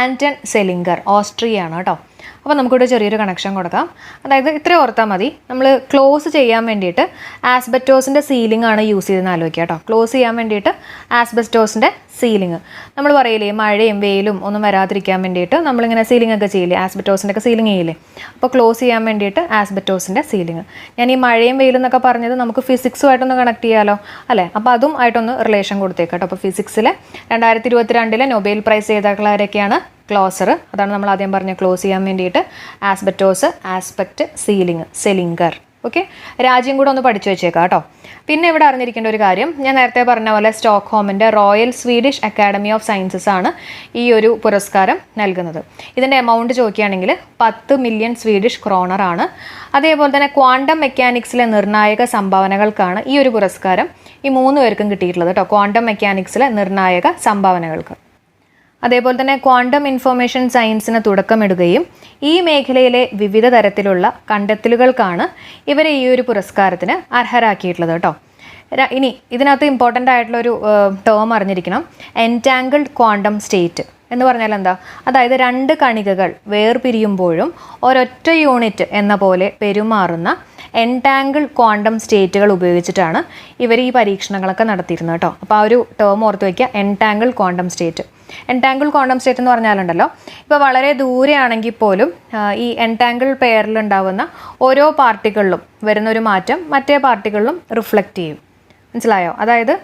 ആൻറ്റൺ സിലിംഗർ ഓസ്ട്രിയ ആണ് കേട്ടോ. അപ്പോൾ നമുക്കിവിടെ ചെറിയൊരു കണക്ഷൻ കൊടുക്കാം. അതായത് ഇത്രയും ഓർത്താൽ മതി. നമ്മൾ ക്ലോസ് ചെയ്യാൻ വേണ്ടിയിട്ട് ആസ്ബസ്റ്റോസിൻ്റെ സീലിംഗ് ആണ് യൂസ് ചെയ്തെന്ന് ആലോചിക്കുക കേട്ടോ. ക്ലോസ് ചെയ്യാൻ വേണ്ടിയിട്ട് ആസ്ബസ്റ്റോസിൻ്റെ സീലിംഗ്. നമ്മൾ പറയില്ലേ, മഴയും വെയിലും ഒന്നും വരാതിരിക്കാൻ വേണ്ടിയിട്ട് നമ്മളിങ്ങനെ സീലിംഗ് ഒക്കെ ചെയ്യില്ലേ, ആസ്ബസ്റ്റോസിൻ്റെ ഒക്കെ സീലിംഗ് ചെയ്യില്ലേ. അപ്പോൾ ക്ലോസ് ചെയ്യാൻ വേണ്ടിയിട്ട് ആസ്ബസ്റ്റോസിൻ്റെ സീലിംഗ്. ഞാൻ ഈ മഴയും വെയിലും എന്നൊക്കെ പറഞ്ഞത് നമുക്ക് ഫിസിക്സുമായിട്ടൊന്ന് കണക്ട് ചെയ്യാമല്ലോ അല്ലേ. അപ്പോൾ അതും ആയിട്ടൊന്ന് റിലേഷൻ കൊടുത്തേക്കട്ടോ. അപ്പോൾ ഫിസിക്സിലെ 2022 നൊബേൽ പ്രൈസ് ജേതാക്കൾ ആരൊക്കെയാണ്? ക്ലോസർ, അതാണ് നമ്മൾ ആദ്യം പറഞ്ഞ ക്ലോസ് ചെയ്യാൻ വേണ്ടിയിട്ട്, ആസ്ബസ്റ്റോസ്, ആസ്പെക്റ്റ്, സീലിംഗ്, സെലിംഗർ. ഓക്കെ, രാജ്യം കൂടെ ഒന്ന് പഠിച്ചു വെച്ചേക്കാം കേട്ടോ. പിന്നെ ഇവിടെ അറിഞ്ഞിരിക്കേണ്ട ഒരു കാര്യം, ഞാൻ നേരത്തെ പറഞ്ഞ പോലെ സ്റ്റോക്ക്ഹോമിൻ്റെ Royal Swedish Academy of Sciences ആണ് ഈ ഒരു പുരസ്കാരം നൽകുന്നത്. ഇതിൻ്റെ എമൗണ്ട് ചോദിക്കുകയാണെങ്കിൽ 10 മില്യൺ സ്വീഡിഷ് ക്രോണർ ആണ്. അതേപോലെ തന്നെ ക്വാണ്ടം മെക്കാനിക്സിലെ നിർണായക സംഭാവനകൾക്കാണ് ഈ ഒരു പുരസ്കാരം ഈ 3 പേർക്കും കിട്ടിയിട്ടുള്ളത് കേട്ടോ. ക്വാണ്ടം മെക്കാനിക്സിലെ നിർണായക സംഭാവനകൾക്ക്. അതേപോലെ തന്നെ ക്വാണ്ടം ഇൻഫോർമേഷൻ സയൻസിന് തുടക്കമിടുകയും ഈ മേഖലയിലെ വിവിധ തരത്തിലുള്ള കണ്ടെത്തലുകൾക്കാണ് ഇവരെ ഈ ഒരു പുരസ്കാരത്തിന് അർഹരാക്കിയിട്ടുള്ളത് കേട്ടോ. ഇനി ഇതിനകത്ത് ഇമ്പോർട്ടൻ്റ് ആയിട്ടുള്ളൊരു ടേം അറിഞ്ഞിരിക്കണം, എൻറ്റാങ്കിൾഡ് ക്വാണ്ടം സ്റ്റേറ്റ് എന്ന് പറഞ്ഞാൽ എന്താ? അതായത് 2 കണികകൾ വേർപിരിയുമ്പോഴും ഒരൊറ്റ യൂണിറ്റ് എന്ന പോലെ പെരുമാറുന്ന എൻറ്റാങ്കിൾഡ് ക്വാണ്ടം സ്റ്റേറ്റുകൾ ഉപയോഗിച്ചിട്ടാണ് ഇവർ ഈ പരീക്ഷണങ്ങളൊക്കെ നടത്തിയിരുന്നത് കേട്ടോ. അപ്പോൾ ആ ഒരു ടേം ഓർത്ത് വയ്ക്കുക, entangled quantum state. Entangled quantum state എന്ന് പറഞ്ഞാലുണ്ടല്ലോ, ഇപ്പോൾ വളരെ ദൂരെയാണെങ്കിൽ പോലും ഈ എൻറ്റാങ്കിൾഡ് പെയറിൽ ഉണ്ടാവുന്ന ഓരോ പാർട്ടിക്കിളിലും വരുന്നൊരു മാറ്റം മറ്റേ പാർട്ടിക്കിളിലും റിഫ്ലക്റ്റ് ചെയ്യും. മനസ്സിലായോ? അതായത്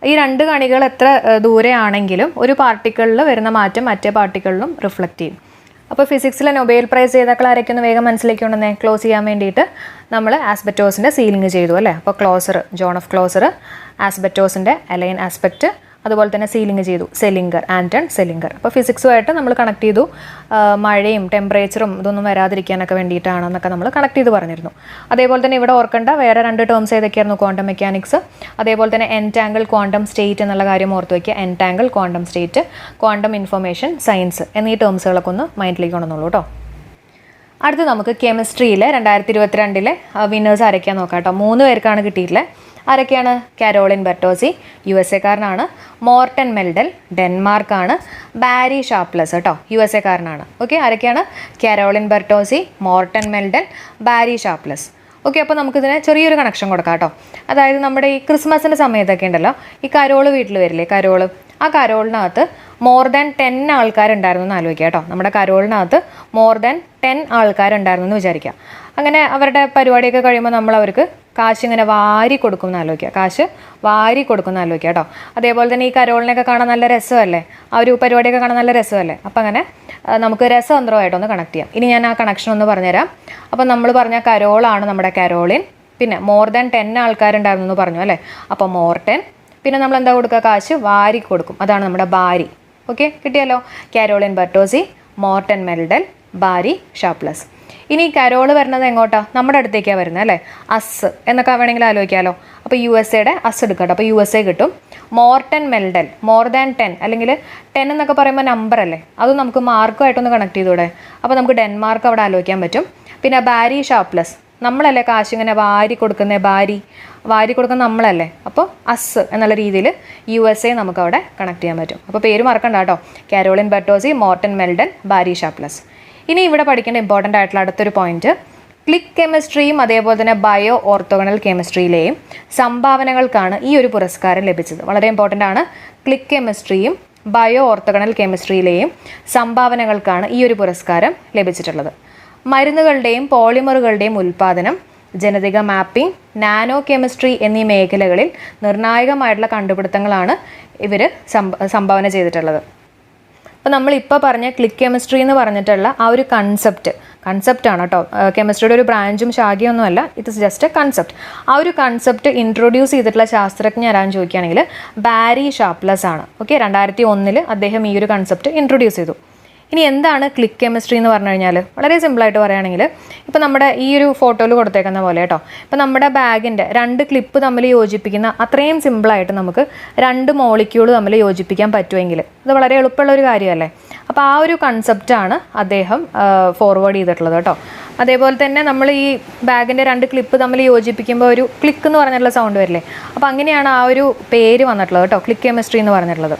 ഈ 2 കണികൾ എത്ര ദൂരെയാണെങ്കിലും ഒരു പാർട്ടിക്കിളിൽ വരുന്ന മാറ്റം മറ്റേ പാർട്ടിക്കിളിലും റിഫ്ലക്റ്റ് ചെയ്യും. അപ്പോൾ ഫിസിക്സിലെ നൊബേൽ പ്രൈസ് ജേതാക്കൾ ആരൊക്കെയൊന്ന് വേഗം മനസ്സിലേക്കുണ്ടെന്നേ. ക്ലോസ് ചെയ്യാൻ വേണ്ടിയിട്ട് നമ്മൾ ആസ്ബസ്റ്റോസിൻ്റെ സീലിംഗ് ചെയ്തു അല്ലേ. അപ്പോൾ ക്ലോസർ, ജോൺ ഓഫ് ക്ലോസർ, ആസ്ബസ്റ്റോസിൻ്റെ അലൈൻ ആസ്പെക്റ്റ്, അതുപോലെ തന്നെ സീലിംഗ് ചെയ്തു സെലിംഗർ, ആൻറ്റൺ സെലിംഗർ. അപ്പോൾ ഫിസിക്സുമായിട്ട് നമ്മൾ കണക്ട് ചെയ്തു, മഴയും ടെമ്പറേച്ചറും ഇതൊന്നും വരാതിരിക്കാനൊക്കെ വേണ്ടിയിട്ടാണെന്നൊക്കെ നമ്മൾ കണക്ട് ചെയ്ത് പറഞ്ഞിരുന്നു. അതേപോലെ തന്നെ ഇവിടെ ഓർക്കേണ്ട വേറെ 2 ടേംസ് ഏതൊക്കെയായിരുന്നു? ക്വാണ്ടം മെക്കാനിക്സ്, അതേപോലെ തന്നെ എൻറ്റാങ്കിൾ ക്വാണ്ടം സ്റ്റേറ്റ് എന്നുള്ള കാര്യം ഓർത്ത് വയ്ക്കുക. എൻറ്റാങ്കിൾ quantum state, quantum information science എന്നീ ടേംസുകളൊക്കെ ഒന്ന് മൈൻഡിലേക്ക് കൊണ്ടുവന്നുള്ളൂ കേട്ടോ. അടുത്ത് നമുക്ക് കെമിസ്ട്രിയിലെ 2022 വിന്നേഴ്സ് ആരൊക്കെയാണെന്ന് നോക്കാം കേട്ടോ. 3 പേർക്കാണ് കിട്ടിയിട്ടുള്ളത്. ആരൊക്കെയാണ്? കാരോളിൻ ബെർട്ടോസി USA കാരനാണ്. മോർട്ടൻ മെൽഡൽ ഡെൻമാർക്കാണ്. ബാരി ഷാപ്ലസ് കേട്ടോ USA കാരനാണ്. ഓക്കെ, ആരൊക്കെയാണ്? Carolyn Bertozzi, Morten Meldal, Barry Sharpless. Okay, അപ്പോൾ നമുക്കിതിന് ചെറിയൊരു കണക്ഷൻ കൊടുക്കാം കേട്ടോ. അതായത് നമ്മുടെ ഈ ക്രിസ്മസിൻ്റെ സമയത്തൊക്കെ ഉണ്ടല്ലോ, ഈ കരോള് വീട്ടിൽ വരില്ലേ, കരോള്, ആ കരോളിനകത്ത് മോർ ദാൻ 10 ആൾക്കാരുണ്ടായിരുന്നു എന്ന് ആലോചിക്കുക കേട്ടോ. നമ്മുടെ കരോളിനകത്ത് മോർ ദാൻ 10 ആൾക്കാരുണ്ടായിരുന്നു എന്ന് വിചാരിക്കുക. അങ്ങനെ അവരുടെ പരിപാടിയൊക്കെ കഴിയുമ്പോൾ നമ്മൾ അവർക്ക് കാശ് ഇങ്ങനെ വാരി കൊടുക്കും എന്ന് ആലോചിക്കുക. കാശ് വാരി കൊടുക്കുന്ന ആലോചിക്കുക കേട്ടോ. അതേപോലെ തന്നെ ഈ കരോളിനെയൊക്കെ കാണാൻ നല്ല രസമല്ലേ, ആ ഒരു പരിപാടിയൊക്കെ കാണാൻ നല്ല രസമല്ലേ. അപ്പം അങ്ങനെ നമുക്ക് രസതന്ത്രമായിട്ടൊന്ന് കണക്ട് ചെയ്യാം. ഇനി ഞാൻ ആ കണക്ഷൻ ഒന്ന് പറഞ്ഞുതരാം. അപ്പം നമ്മൾ പറഞ്ഞ കരോളാണ് നമ്മുടെ കാരോളിൻ. പിന്നെ മോർ ദാൻ 10 ആൾക്കാരുണ്ടായിരുന്നു എന്ന് പറഞ്ഞു അല്ലേ. അപ്പോൾ മോർട്ടൻ, പിന്നെ നമ്മൾ എന്താ കൊടുക്കുക? കാശ് വാരി കൊടുക്കും, അതാണ് നമ്മുടെ ബാരി. ഓക്കെ, കിട്ടിയല്ലോ. Caroline Bertozzi, Morten Meldal, Barry ഷാപ്ലസ്. ഇനി കരോള് വരുന്നത് എങ്ങോട്ടാ? നമ്മുടെ അടുത്തേക്കാണ് വരുന്നത് അല്ലേ. അസ് എന്നൊക്കെ വേണമെങ്കിൽ ആലോചിക്കാമല്ലോ. അപ്പോൾ USAയുടെ അസ് എടുക്കട്ടോ. അപ്പോൾ USA കിട്ടും. മോർട്ടൻ മെൽഡൽ, മോർ ദാൻ 10, അല്ലെങ്കിൽ 10 എന്നൊക്കെ പറയുമ്പോൾ നമ്പർ അല്ലേ, അതും നമുക്ക് മാർക്കുമായിട്ടൊന്ന് കണക്ട് ചെയ്തൂടെ. അപ്പോൾ നമുക്ക് ഡെൻമാർക്ക് അവിടെ ആലോചിക്കാൻ പറ്റും. പിന്നെ ബാരി ഷാപ്ലസ്, നമ്മളല്ലേ കാശ് ഇങ്ങനെ വാരി കൊടുക്കുന്നത്, വാരി കൊടുക്കുന്ന നമ്മളല്ലേ. അപ്പോൾ അസ് എന്നുള്ള രീതിയിൽ USA നമുക്ക് അവിടെ കണക്ട് ചെയ്യാൻ പറ്റും. അപ്പോൾ പേര് മറക്കണ്ട കേട്ടോ. കാരോളിൻ ബെർട്ടോസി, മോർട്ടൻ മെൽഡൻ, ബാരി ഷാപ്ലസ്. ഇനി ഇവിടെ പഠിക്കേണ്ട ഇമ്പോർട്ടൻ്റ് ആയിട്ടുള്ള അടുത്തൊരു പോയിന്റ്, ക്ലിക്ക് കെമിസ്ട്രിയും അതേപോലെ തന്നെ ബയോ ഓർത്തോഗണൽ കെമിസ്ട്രിയിലെയും സംഭാവനകൾക്കാണ് ഈ ഒരു പുരസ്കാരം ലഭിച്ചത്. വളരെ ഇമ്പോർട്ടൻ്റ് ആണ്. ക്ലിക്ക് കെമിസ്ട്രിയും ബയോ ഓർത്തോഗണൽ കെമിസ്ട്രിയിലെയും സംഭാവനകൾക്കാണ് ഈ ഒരു പുരസ്കാരം ലഭിച്ചിട്ടുള്ളത്. മരുന്നുകളുടെയും പോളിമറുകളുടെയും ഉൽപ്പാദനം, ജനിതക മാപ്പിംഗ്, നാനോ കെമിസ്ട്രി എന്നീ മേഖലകളിൽ നിർണായകമായിട്ടുള്ള കണ്ടുപിടുത്തങ്ങളാണ് ഇവർ സംഭാവന ചെയ്തിട്ടുള്ളത്. അപ്പോൾ നമ്മളിപ്പോൾ പറഞ്ഞ ക്ലിക്ക് കെമിസ്ട്രി എന്ന് പറഞ്ഞിട്ടുള്ള ആ ഒരു കൺസെപ്റ്റാണ് കേട്ടോ. കെമിസ്ട്രിയുടെ ഒരു ബ്രാഞ്ചും ശാഖയൊന്നുമല്ല, it is just a concept. ആ ഒരു കൺസെപ്റ്റ് ഇൻട്രൊഡ്യൂസ് ചെയ്തിട്ടുള്ള ശാസ്ത്രജ്ഞൻ ആരാന്ന് ചോദിക്കുകയാണെങ്കിൽ ബാരി ഷാപ്ലസ് ആണ്. ഓക്കെ, 2001 അദ്ദേഹം ഈ ഒരു കൺസെപ്റ്റ് ഇൻട്രൊഡ്യൂസ് ചെയ്തു. ഇനി എന്താണ് ക്ലിക്ക് കെമിസ്ട്രി എന്ന് പറഞ്ഞു കഴിഞ്ഞാൽ വളരെ സിമ്പിളായിട്ട് പറയുകയാണെങ്കിൽ, ഇപ്പോൾ നമ്മുടെ ഈ ഒരു ഫോട്ടോയിൽ കൊടുത്തേക്കുന്ന പോലെ കേട്ടോ, ഇപ്പോൾ നമ്മുടെ ബാഗിൻ്റെ 2 ക്ലിപ്പ് തമ്മിൽ യോജിപ്പിക്കുന്ന അത്രയും സിമ്പിളായിട്ട് നമുക്ക് 2 മോളിക്യൂൾ തമ്മിൽ യോജിപ്പിക്കാൻ പറ്റുമെങ്കിൽ അത് വളരെ എളുപ്പമുള്ള ഒരു കാര്യമല്ലേ. അപ്പോൾ ആ ഒരു കൺസെപ്റ്റാണ് അദ്ദേഹം ഫോർവേഡ് ചെയ്തിട്ടുള്ളത് കേട്ടോ. അതേപോലെ തന്നെ നമ്മൾ ഈ ബാഗിൻ്റെ 2 ക്ലിപ്പ് തമ്മിൽ യോജിപ്പിക്കുമ്പോൾ ഒരു ക്ലിക്ക് എന്ന് പറഞ്ഞിട്ടുള്ള സൗണ്ട് വരില്ലേ. അപ്പോൾ അങ്ങനെയാണ് ആ ഒരു പേര് വന്നിട്ടുള്ളത് കേട്ടോ, ക്ലിക്ക് കെമിസ്ട്രി എന്ന് പറഞ്ഞിട്ടുള്ളത്.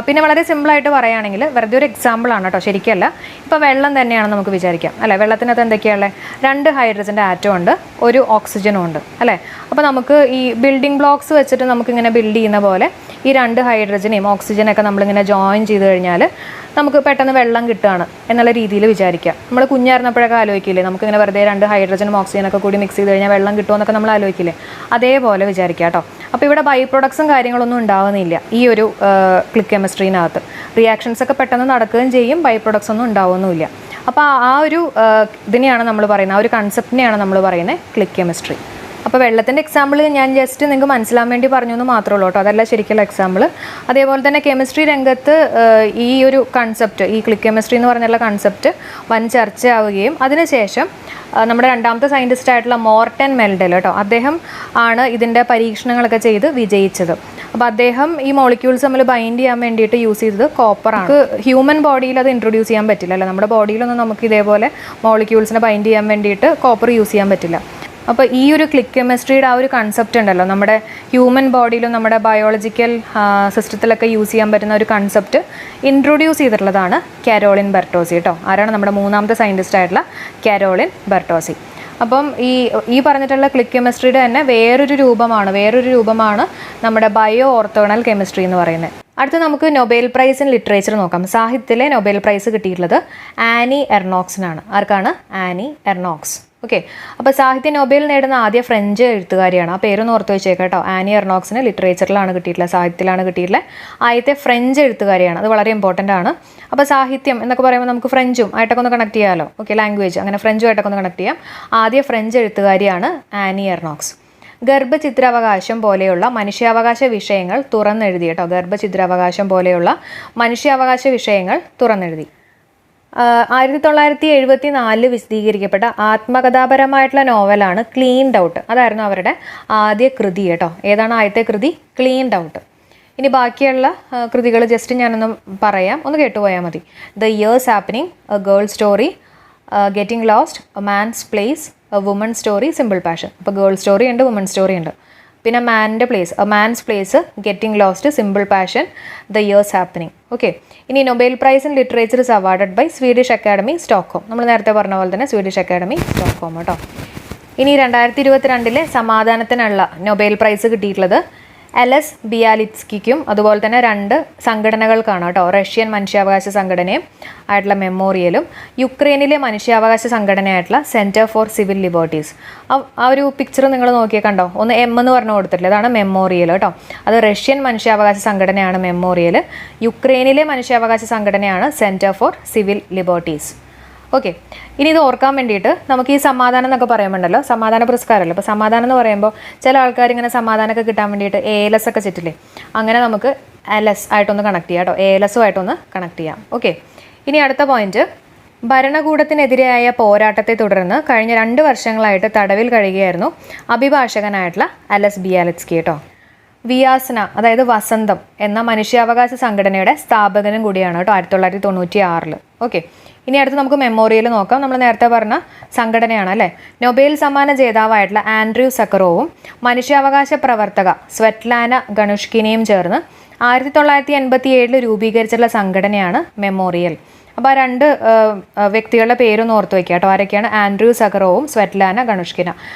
പിന്നെ വളരെ സിമ്പിളായിട്ട് പറയുകയാണെങ്കിൽ, വെറുതെ ഒരു എക്സാമ്പിളാണ് കേട്ടോ, ശരിക്കല്ല. ഇപ്പോൾ വെള്ളം തന്നെയാണെന്ന് നമുക്ക് വിചാരിക്കാം അല്ലേ. വെള്ളത്തിനകത്ത് എന്തൊക്കെയാണുള്ളത്? 2 ഹൈഡ്രജൻ്റെ ആറ്റം ഉണ്ട്, 1 ഓക്സിജനും ഉണ്ട് അല്ലേ. അപ്പോൾ നമുക്ക് ഈ ബിൽഡിംഗ് ബ്ലോക്സ് വെച്ചിട്ട് നമുക്കിങ്ങനെ ബിൽഡ് ചെയ്യുന്ന പോലെ ഈ 2 ഹൈഡ്രജനെയും ഓക്സിജനൊക്കെ നമ്മളിങ്ങനെ ജോയിൻ ചെയ്ത് കഴിഞ്ഞാൽ നമുക്ക് പെട്ടെന്ന് വെള്ളം കിട്ടുകയാണ് എന്നുള്ള രീതിയിൽ വിചാരിക്കാം. നമ്മൾ കുഞ്ഞായിരുന്നപ്പോഴൊക്കെ ആലോചിക്കില്ലേ, നമുക്കിങ്ങനെ വെറുതെ 2 ഹൈഡ്രജനും ഓക്സിജനൊക്കെ കൂടി മിക്സ് ചെയ്ത് കഴിഞ്ഞാൽ വെള്ളം കിട്ടുമെന്നൊക്കെ നമ്മൾ ആലോചിക്കില്ലേ. അതേപോലെ വിചാരിക്കാം കേട്ടോ. അപ്പോൾ ഇവിടെ ബൈ പ്രൊഡക്ട്സും കാര്യങ്ങളൊന്നും ഉണ്ടാവുന്നില്ല ഈ ഒരു ക്ലിക്ക് കെമിസ്ട്രീനകത്ത്. റിയാക്ഷൻസ് ഒക്കെ പെട്ടെന്ന് നടക്കുകയും ചെയ്യും, ബൈ പ്രൊഡക്ട്സ് ഒന്നും ഉണ്ടാവുന്നുമില്ല. അപ്പോൾ ആ ഒരു ഇതിനെയാണ് നമ്മൾ പറയുന്നത്, ആ ഒരു കൺസെപ്റ്റിനെയാണ് നമ്മൾ പറയുന്നത് ക്ലിക്ക് കെമിസ്ട്രി. അപ്പോൾ വെള്ളത്തിൻ്റെ എക്സാമ്പിൾ ഞാൻ ജസ്റ്റ് നിങ്ങൾക്ക് മനസ്സിലാൻ വേണ്ടി പറഞ്ഞു എന്ന് മാത്രമേ ഉള്ളൂ കേട്ടോ, അതല്ല ശരിക്കുള്ള എക്സാമ്പിൾ. അതേപോലെ തന്നെ കെമിസ്ട്രി രംഗത്ത് ഈ ഒരു കൺസെപ്റ്റ്, ഈ ക്ലിക്ക് കെമിസ്ട്രി എന്ന് പറഞ്ഞുള്ള കൺസെപ്റ്റ് വൻ ചർച്ചയാവുകയും അതിനുശേഷം നമ്മുടെ 2ാമത്തെ സയൻറ്റിസ്റ്റ് ആയിട്ടുള്ള മോർട്ടൻ മെൽഡൽ കേട്ടോ, അദ്ദേഹം ആണ് ഇതിൻ്റെ പരീക്ഷണങ്ങളൊക്കെ ചെയ്ത് വിജയിച്ചത്. അപ്പോൾ അദ്ദേഹം ഈ മോളിക്യൂൾസ് തമ്മിൽ ബൈൻഡ് ചെയ്യാൻ വേണ്ടിയിട്ട് യൂസ് ചെയ്തത് കോപ്പറാണ്. നമുക്ക് ഹ്യൂമൻ ബോഡിയിൽ അത് ഇൻട്രൊഡ്യൂസ് ചെയ്യാൻ പറ്റില്ല അല്ലേ. നമ്മുടെ ബോഡിയിലൊന്നും നമുക്ക് ഇതേപോലെ മോളിക്യൂൾസിനെ ബൈൻഡ് ചെയ്യാൻ വേണ്ടിയിട്ട് കോപ്പർ യൂസ് ചെയ്യാൻ പറ്റില്ല. അപ്പോൾ ഈ ഒരു ക്ലിക്ക് കെമിസ്ട്രിയുടെ ആ ഒരു കൺസെപ്റ്റ് ഉണ്ടല്ലോ, നമ്മുടെ ഹ്യൂമൻ ബോഡിയിലും നമ്മുടെ ബയോളജിക്കൽ സിസ്റ്റത്തിലൊക്കെ യൂസ് ചെയ്യാൻ പറ്റുന്ന ഒരു കൺസെപ്റ്റ് ഇൻട്രൊഡ്യൂസ് ചെയ്തിട്ടുള്ളതാണ് കാരോളിൻ ബെർട്ടോസി കേട്ടോ. ആരാണ്? നമ്മുടെ 3ാമത്തെ സയൻറ്റിസ്റ്റ് ആയിട്ടുള്ള കാരോളിൻ ബെർട്ടോസി. അപ്പം ഈ പറഞ്ഞിട്ടുള്ള ക്ലിക്ക് കെമിസ്ട്രിയുടെ തന്നെ വേറൊരു രൂപമാണ് നമ്മുടെ ബയോ ഓർത്തോഗണൽ കെമിസ്ട്രി എന്ന് പറയുന്നത്. അടുത്ത നമുക്ക് നൊബേൽ പ്രൈസ് ഇൻ ലിറ്ററേച്ചർ നോക്കാം. സാഹിത്യത്തിലെ നൊബേൽ പ്രൈസ് കിട്ടിയിട്ടുള്ളത് ആനി എർനോക്സിനാണ്. ആർക്കാണ്? ആനി എർനോക്സ്. ഓക്കെ, അപ്പോൾ സാഹിത്യ നൊബേൽ നേടുന്ന ആദ്യ ഫ്രഞ്ച് എഴുത്തുകാരിയാണ്. ആ പേരൊന്ന് ഓർത്ത് വെച്ചേക്കാം കേട്ടോ. ആനി എർനോക്സിന് ലിറ്ററേച്ചറിലാണ് കിട്ടിയിട്ടുള്ളത്, സാഹിത്യത്തിലാണ് കിട്ടിയിട്ടുള്ളത്. ആദ്യത്തെ ഫ്രഞ്ച് എഴുത്തുകാരിയാണ്, അത് വളരെ ഇമ്പോർട്ടൻ്റ് ആണ്. അപ്പോൾ സാഹിത്യം എന്നൊക്കെ പറയുമ്പോൾ നമുക്ക് ഫ്രഞ്ചും ആയിട്ടൊക്കെ ഒന്ന് കണക്ട് ചെയ്യാമല്ലോ. ഓക്കെ, ലാംഗ്വേജ് അങ്ങനെ ഫ്രഞ്ചുമായിട്ടൊക്കെ ഒന്ന് കണക്ട് ചെയ്യാം. ആദ്യ ഫ്രഞ്ച് എഴുത്തുകാരിയാണ് ആനി എർനോക്സ്. ഗർഭചിത്രാവകാശം പോലെയുള്ള മനുഷ്യാവകാശ വിഷയങ്ങൾ തുറന്നെഴുതി കേട്ടോ. ഗർഭചിത്രാവകാശം പോലെയുള്ള മനുഷ്യാവകാശ വിഷയങ്ങൾ തുറന്നെഴുതി. 1974 വിശദീകരിക്കപ്പെട്ട ആത്മകഥാപരമായിട്ടുള്ള നോവലാണ് ക്ലീൻഡ് ഔട്ട്. അതായിരുന്നു അവരുടെ ആദ്യ കൃതി കേട്ടോ. ഏതാണ് ആദ്യത്തെ കൃതി? Cleaned out. ഇനി ബാക്കിയുള്ള കൃതികൾ ജസ്റ്റ് ഞാനൊന്ന് പറയാം, ഒന്ന് കേട്ടുപോയാൽ മതി. The years happening, a girl story, getting lost, a man's place, a woman story, simple passion. അപ്പോൾ ഗേൾ സ്റ്റോറി ഉണ്ട്, വുമൺ സ്റ്റോറി ഉണ്ട്. പിന്നെ മാൻ്റെ place, man's place, getting lost, simple passion, the years happening. Okay, ഇനി Nobel prize in literature is awarded by Swedish Academy സ്റ്റോക്ക്ഹോം. നമ്മൾ നേരത്തെ പറഞ്ഞ പോലെ തന്നെ സ്വീഡിഷ് അക്കാഡമി സ്റ്റോക്ക്ഹോം കേട്ടോ. ഇനി 2022 സമാധാനത്തിനുള്ള നൊബേൽ പ്രൈസ് കിട്ടിയിട്ടുള്ളത് LS ബിയാലിറ്റ്സ്കിക്കും അതുപോലെ തന്നെ 2 സംഘടനകൾക്കാണ് കേട്ടോ. റഷ്യൻ മനുഷ്യാവകാശ സംഘടനയും ആയിട്ടുള്ള മെമ്മോറിയലും യുക്രൈനിലെ മനുഷ്യാവകാശ സംഘടനയായിട്ടുള്ള സെൻറ്റർ ഫോർ സിവിൽ ലിബർട്ടീസ്. ആ ഒരു പിക്ചർ നിങ്ങൾ നോക്കിയാൽ കണ്ടോ, ഒന്ന് M എന്ന് പറഞ്ഞു കൊടുത്തിട്ടില്ല, അതാണ് മെമ്മോറിയൽ കേട്ടോ. അത് റഷ്യൻ മനുഷ്യാവകാശ സംഘടനയാണ് മെമ്മോറിയൽ, യുക്രൈനിലെ മനുഷ്യാവകാശ സംഘടനയാണ് Centre for Civil Liberties. Okay, ഇനി ഇത് ഓർക്കാൻ വേണ്ടിയിട്ട് നമുക്ക് ഈ സമാധാനം എന്നൊക്കെ പറയുമ്പോണ്ടല്ലോ, സമാധാന പുരസ്കാരമല്ലോ. അപ്പോൾ സമാധാനം എന്ന് പറയുമ്പോൾ ചില ആൾക്കാർ ഇങ്ങനെ സമാധാനമൊക്കെ കിട്ടാൻ വേണ്ടിയിട്ട് ALS ഒക്കെ ചുറ്റില്ലേ, അങ്ങനെ നമുക്ക് LS ആയിട്ടൊന്ന് കണക്ട് ചെയ്യാം കേട്ടോ, ALS ആയിട്ടൊന്ന് കണക്ട് ചെയ്യാം. ഓക്കെ, ഇനി അടുത്ത പോയിന്റ്, ഭരണകൂടത്തിനെതിരെയായ പോരാട്ടത്തെ തുടർന്ന് കഴിഞ്ഞ 2 വർഷങ്ങളായിട്ട് തടവിൽ കഴിയുകയായിരുന്നു അഭിഭാഷകനായിട്ടുള്ള LS ബിയാലിറ്റ്സ്കി കേട്ടോ. വിയാസന, അതായത് വസന്തം എന്ന മനുഷ്യാവകാശ സംഘടനയുടെ സ്ഥാപകനും കൂടിയാണ് കേട്ടോ, 1996. ഓക്കെ, ഇനി അടുത്ത് നമുക്ക് മെമ്മോറിയൽ നോക്കാം. നമ്മൾ നേരത്തെ പറഞ്ഞ സംഘടനയാണ് അല്ലേ. നൊബേൽ സമ്മാന ജേതാവായിട്ടുള്ള ആൻഡ്രൂ സക്കറോവും മനുഷ്യാവകാശ പ്രവർത്തക സ്വെറ്റ്ലാന ഗണുഷ്കിനെയും ചേർന്ന് 1987 രൂപീകരിച്ചിട്ടുള്ള സംഘടനയാണ് മെമ്മോറിയൽ. അപ്പോൾ ആ 2 വ്യക്തികളുടെ പേരൊന്ന് ഓർത്ത് വയ്ക്കുക കേട്ടോ. ആരൊക്കെയാണ്? ആൻഡ്രൂ സക്കറോവും സ്വെറ്റ്ലാന ഗണുഷ്കിന.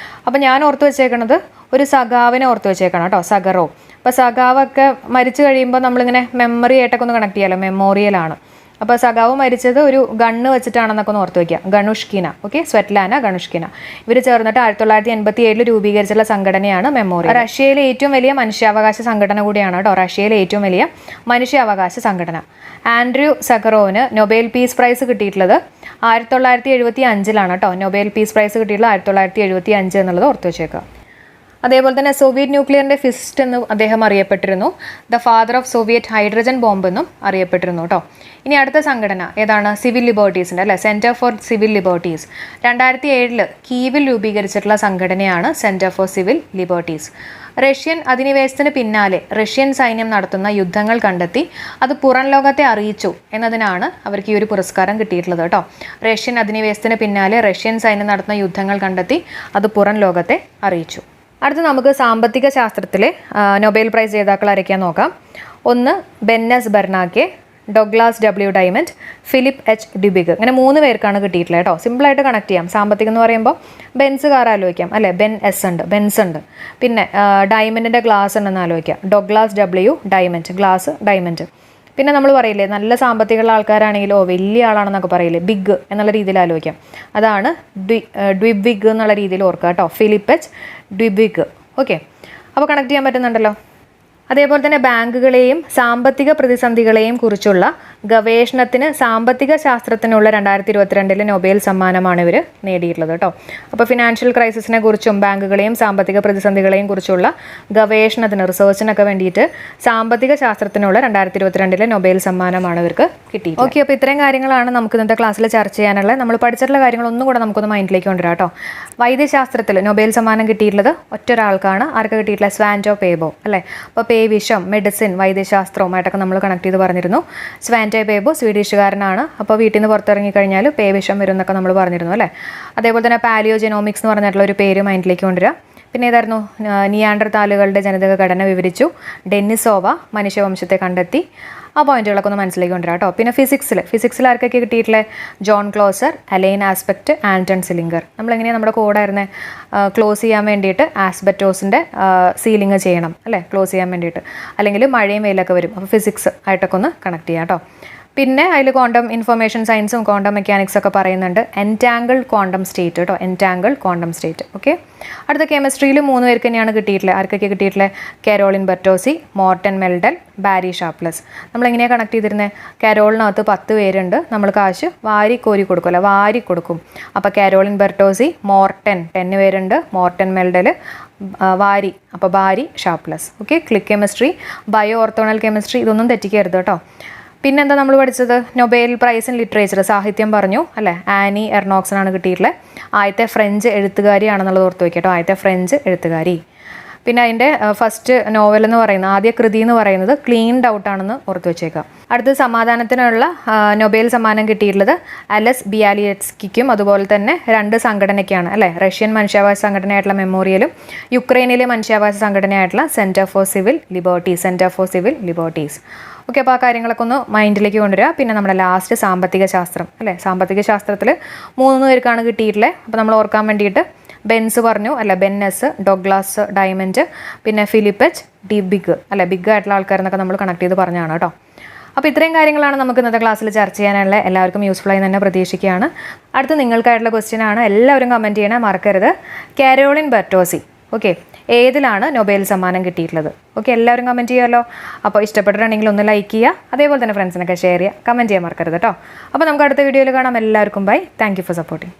അപ്പോൾ ഞാൻ ഓർത്ത് വെച്ചേക്കണത് ഒരു സഖാവിനെ ഓർത്ത് വെച്ചേക്കണം കേട്ടോ, സഗറോവ്. അപ്പോൾ സഖാവൊക്കെ മരിച്ചു കഴിയുമ്പോൾ നമ്മളിങ്ങനെ മെമ്മറി ആയിട്ടൊക്കെ ഒന്ന് കണക്ട് ചെയ്യാമല്ലോ, മെമ്മോറിയലാണ്. അപ്പോൾ സഖാവ് മരിച്ചത് ഒരു ഗണ്ണ് വെച്ചിട്ടാണെന്നൊക്കെ ഒന്ന് ഓർത്ത് വയ്ക്കുക. ഗണുഷ്കിന, ഓക്കെ, സ്വെറ്റ്ലാന ഗണുഷ്കിന. ഇവർ ചേർന്നിട്ട് 1987 രൂപീകരിച്ചിട്ടുള്ള സംഘടനയാണ് മെമ്മോറിയൽ. റഷ്യയിലെ ഏറ്റവും വലിയ മനുഷ്യാവകാശ സംഘടന കൂടിയാണ് കേട്ടോ, റഷ്യയിലെ ഏറ്റവും വലിയ മനുഷ്യാവകാശ സംഘടന. ആൻഡ്രൂ സക്കറോവിന് നൊബേൽ പീസ് പ്രൈസ് കിട്ടിയിട്ടുള്ളത് 1975 കേട്ടോ. നൊബേൽ പീസ് പ്രൈസ് കിട്ടിയിട്ടുള്ളത് 1975 എന്നുള്ളത് ഓർത്ത് വെച്ചേക്കുക. അതേപോലെ തന്നെ സോവിയറ്റ് ന്യൂക്ലിയറിൻ്റെ ഫിസ്റ്റ് എന്ന് അദ്ദേഹം അറിയപ്പെട്ടിരുന്നു. The father of Soviet hydrogen bomb എന്നും അറിയപ്പെട്ടിരുന്നു കേട്ടോ. ഇനി അടുത്ത സംഘടന ഏതാണ്? സിവിൽ ലിബർട്ടീസിൻ്റെ അല്ലേ, സെൻറ്റർ ഫോർ സിവിൽ ലിബർട്ടീസ്. 2007 കീവിൽ രൂപീകരിച്ചിട്ടുള്ള സംഘടനയാണ് Centre for Civil Liberties. Russian അധിനിവേശത്തിന് പിന്നാലെ റഷ്യൻ സൈന്യം നടത്തുന്ന യുദ്ധങ്ങൾ കണ്ടെത്തി അത് പുറം ലോകത്തെ അറിയിച്ചു എന്നതിനാണ് അവർക്ക് ഈ ഒരു പുരസ്കാരം കിട്ടിയിട്ടുള്ളത് കേട്ടോ. റഷ്യൻ അധിനിവേശത്തിന് പിന്നാലെ റഷ്യൻ സൈന്യം നടത്തുന്ന യുദ്ധങ്ങൾ കണ്ടെത്തി അത് പുറം ലോകത്തെ അറിയിച്ചു. അടുത്ത് നമുക്ക് സാമ്പത്തിക ശാസ്ത്രത്തിലെ നൊബേൽ പ്രൈസ് ജേതാക്കൾ ആരൊക്കെയാന്ന് നോക്കാം. 1 ബെന്നസ് ബെർണാക്കെ, ഡൊഗ്ലാസ് W ഡയമണ്ട്, ഫിലിപ്പ് H ഡ്യുബിഗ്. അങ്ങനെ 3 പേർക്കാണ് കിട്ടിയിട്ടുള്ളത് കേട്ടോ. സിമ്പിളായിട്ട് കണക്ട് ചെയ്യാം. സാമ്പത്തികം എന്ന് പറയുമ്പോൾ ബെൻസ് കാർ ആലോചിക്കാം അല്ലേ, ബെൻസ് ഉണ്ട്. പിന്നെ ഡയമണ്ടിൻ്റെ ഗ്ലാസ് ഉണ്ടെന്ന് ആലോചിക്കാം, ഡൊഗ്ലാസ് W ഡയമണ്ട്, ഗ്ലാസ് ഡയമണ്ട്. പിന്നെ നമ്മൾ പറയില്ലേ നല്ല സാമ്പത്തികമുള്ള ആൾക്കാരാണെങ്കിലോ വലിയ ആളാണെന്നൊക്കെ പറയില്ലേ, ബിഗ് എന്നുള്ള രീതിയിൽ ആലോചിക്കാം. അതാണ് ഡ്വിബിഗ് എന്നുള്ള രീതിയിൽ ഓർക്കുക കേട്ടോ, ഫിലിപ്പ് H ഡ്വിബിഗ്. ഓക്കെ, അപ്പോൾ കണക്ട് ചെയ്യാൻ പറ്റുന്നുണ്ടല്ലോ. അതേപോലെ തന്നെ ബാങ്കുകളെയും സാമ്പത്തിക പ്രതിസന്ധികളെയും കുറിച്ചുള്ള ഗവേഷണത്തിന് സാമ്പത്തിക ശാസ്ത്രത്തിനുള്ള 2022 നൊബേൽ സമ്മാനമാണ് ഇവർ നേടിയിട്ടുള്ളത് കേട്ടോ. അപ്പോൾ ഫിനാൻഷ്യൽ ക്രൈസിസിനെ കുറിച്ചും ബാങ്കുകളെയും സാമ്പത്തിക പ്രതിസന്ധികളെയും കുറിച്ചുള്ള ഗവേഷണത്തിന്, റിസർച്ചിനൊക്കെ വേണ്ടിയിട്ട് സാമ്പത്തിക ശാസ്ത്രത്തിനുള്ള 2022 നൊബേൽ സമ്മാനമാണ് ഇവർക്ക് കിട്ടിയത്. ഓക്കെ, അപ്പോൾ ഇത്രയും കാര്യങ്ങളാണ് നമുക്ക് ഇന്നത്തെ ക്ലാസ്സിൽ ചർച്ച ചെയ്യാനുള്ളത്. നമ്മൾ പഠിച്ചിട്ടുള്ള കാര്യങ്ങളൊന്നും കൂടെ നമുക്കൊന്ന് മൈൻഡിലേക്ക് കൊണ്ടുവരാം കേട്ടോ. വൈദ്യശാസ്ത്രത്തിൽ നൊബേൽ സമ്മാനം കിട്ടിയിട്ടുള്ളത് ഒറ്റൊരാൾക്കാണ്. ആർക്ക് കിട്ടിയിട്ടുള്ള? സ്വാൻറ്റോ പേബോ അല്ലേ. അപ്പോൾ പേവിഷം, മെഡിസിൻ, വൈദ്യശാസ്ത്രവുമായിട്ടൊക്കെ നമ്മൾ കണക്ട് ചെയ്ത് പറഞ്ഞിരുന്നു. സ്വാൻറ്റോ പേബോ സ്വീഡിഷുകാരനാണ്. അപ്പോൾ വീട്ടിൽ നിന്ന് പുറത്തിറങ്ങി കഴിഞ്ഞാൽ പേവിഷം വരും എന്നൊക്കെ നമ്മൾ പറഞ്ഞിരുന്നു അല്ലേ. അതേപോലെ തന്നെ പാലിയോജെനോമിക്സ് എന്ന് പറഞ്ഞിട്ടുള്ള ഒരു പേര് മൈൻഡിലേക്ക് കൊണ്ടുവരിക. പിന്നെ ഏതായിരുന്നു? നിയാണ്ടർതാലുകളുടെ ജനിതക ഘടന വിവരിച്ചു. ഡെന്നിസോവ മനുഷ്യവംശത്തെ കണ്ടെത്തി. ആ പോയിന്റുകളൊക്കെ ഒന്ന് മനസ്സിലേക്ക് കൊണ്ടുവരാം കേട്ടോ. പിന്നെ ഫിസിക്സിൽ ആർക്കൊക്കെ കിട്ടിയിട്ടുള്ളത്? John Clauser, Alain Aspect, Anton Zeilinger. നമ്മളെങ്ങനെയാണ് നമ്മുടെ കോഡായിരുന്നത്? ക്ലോസ് ചെയ്യാൻ വേണ്ടിയിട്ട് ആസ്ബറ്റോസിൻ്റെ സീലിംഗ് ചെയ്യണം അല്ലേ, ക്ലോസ് ചെയ്യാൻ വേണ്ടിയിട്ട്. അല്ലെങ്കിൽ മഴയും വെയിലൊക്കെ വരും. അപ്പോൾ ഫിസിക്സ് ആയിട്ടൊക്കെ ഒന്ന് കണക്ട് ചെയ്യാം കേട്ടോ. പിന്നെ അതിൽ ക്വാണ്ടം ഇൻഫർമേഷൻ സയൻസും ക്വാണ്ടം മെക്കാനിക്സ് ഒക്കെ പറയുന്നുണ്ട്. എൻറ്റാങ്കിൾ ക്വാണ്ടം സ്റ്റേറ്റ് കേട്ടോ, എൻറ്റാങ്കിൾ ക്വാണ്ടം സ്റ്റേറ്റ്. ഓക്കെ, അടുത്ത കെമിസ്ട്രിയിൽ 3 പേർക്ക് തന്നെയാണ് കിട്ടിയിട്ടുള്ളത്. ആർക്കൊക്കെ കിട്ടിയിട്ടുള്ളത്? Caroline Bertozzi, Morten Meldal, Barry ഷാപ്ലസ്. നമ്മളെങ്ങനെയാണ് connect ചെയ്തിരുന്നത്? കാരോളിനകത്ത് 10 പേരുണ്ട്. നമ്മൾ കാശ് വാരി കോരി കൊടുക്കുമല്ലോ, വാരി കൊടുക്കും. അപ്പോൾ കാരോളിൻ ബെർട്ടോസി, മോർട്ടൻ 10 പേരുണ്ട്, മോർട്ടൻ മെൽഡൽ, വാരി, അപ്പോൾ Barry Sharpless. Okay, click chemistry, bioorthogonal chemistry, ഇതൊന്നും തെറ്റിക്കരുത് കേട്ടോ. പിന്നെന്താ നമ്മൾ പഠിച്ചത്? നൊബേൽ പ്രൈസ് ഇൻ ലിറ്ററേച്ചർ, സാഹിത്യം പറഞ്ഞു അല്ലേ. ആനി എർണോക്സനാണ് കിട്ടിയിട്ടുള്ളത്. ആദ്യത്തെ ഫ്രഞ്ച് എഴുത്തുകാരിയാണെന്നുള്ളത് ഓർത്ത് വയ്ക്കട്ടോ, ആദ്യത്തെ ഫ്രഞ്ച് എഴുത്തുകാരി. പിന്നെ അതിൻ്റെ ഫസ്റ്റ് നോവൽ എന്ന് പറയുന്നത്, ആദ്യ കൃതി എന്ന് പറയുന്നത് ക്ലീൻഡ് ഔട്ട് ആണെന്ന് ഓർത്ത് വെച്ചേക്കാം. അടുത്ത സമാധാനത്തിനുള്ള നൊബേൽ സമ്മാനം കിട്ടിയിട്ടുള്ളത് അലസ് ബിയാലിയറ്റ്സ്കിക്കും അതുപോലെ തന്നെ 2 സംഘടനയ്ക്കാണ് അല്ലേ, റഷ്യൻ മനുഷ്യാവകാശ സംഘടനയായിട്ടുള്ള മെമ്മോറിയലും യുക്രൈനിലെ മനുഷ്യാവകാശ സംഘടനയായിട്ടുള്ള Centre for Civil Liberties. Okay, അപ്പോൾ ആ കാര്യങ്ങളൊക്കെ ഒന്ന് മൈൻഡിലേക്ക് കൊണ്ടുവരിക. പിന്നെ നമ്മുടെ ലാസ്റ്റ് സാമ്പത്തിക ശാസ്ത്രം അല്ലേ, സാമ്പത്തിക ശാസ്ത്രത്തിൽ 3 പേർക്കാണ് കിട്ടിയിട്ടുള്ളത്. അപ്പോൾ നമ്മൾ ഓർക്കാൻ വേണ്ടിയിട്ട് ബെൻസ് പറഞ്ഞു അല്ല, ബെന്നസ്, ഡോഗ്ലാസ് ഡയമണ്ട്, പിന്നെ ഫിലിപ്പ് എച്ച് ഡി ബിഗ് അല്ലെ, ബിഗ് ആയിട്ടുള്ള ആൾക്കാരെന്നൊക്കെ നമ്മൾ കണക്ട് ചെയ്ത് പറഞ്ഞതാണ് കേട്ടോ. അപ്പോൾ ഇത്രയും കാര്യങ്ങളാണ് നമുക്ക് ഇന്നത്തെ ക്ലാസ്സിൽ ചർച്ച ചെയ്യാനുള്ള. എല്ലാവർക്കും യൂസ്ഫുൾ ആയി തന്നെ പ്രതീക്ഷിക്കുകയാണ്. അടുത്ത നിങ്ങൾക്കായിട്ടുള്ള ക്വസ്റ്റ്യൻ ആണ്, എല്ലാവരും കമൻറ്റ് ചെയ്യണേ മറക്കരുത്. കാരോളിൻ ബർട്ടോസി ഓക്കെ ഏതിലാണ് നൊബേൽ സമ്മാനം കിട്ടിയിട്ടുള്ളത്? ഓക്കെ, എല്ലാവരും കമൻറ്റ് ചെയ്യുമല്ലോ. അപ്പോൾ ഇഷ്ടപ്പെട്ടിട്ടുണ്ടെങ്കിൽ ഒന്ന് ലൈക്ക് ചെയ്യുക, അതേപോലെ തന്നെ ഫ്രണ്ട്സിനൊക്കെ ഷെയർ ചെയ്യുക, കമൻറ്റ് ചെയ്യാൻ മറക്കരുത് കേട്ടോ. അപ്പോൾ നമുക്ക് അടുത്ത വീഡിയോയിൽ കാണാം. എല്ലാവർക്കും bye. Thank you for supporting.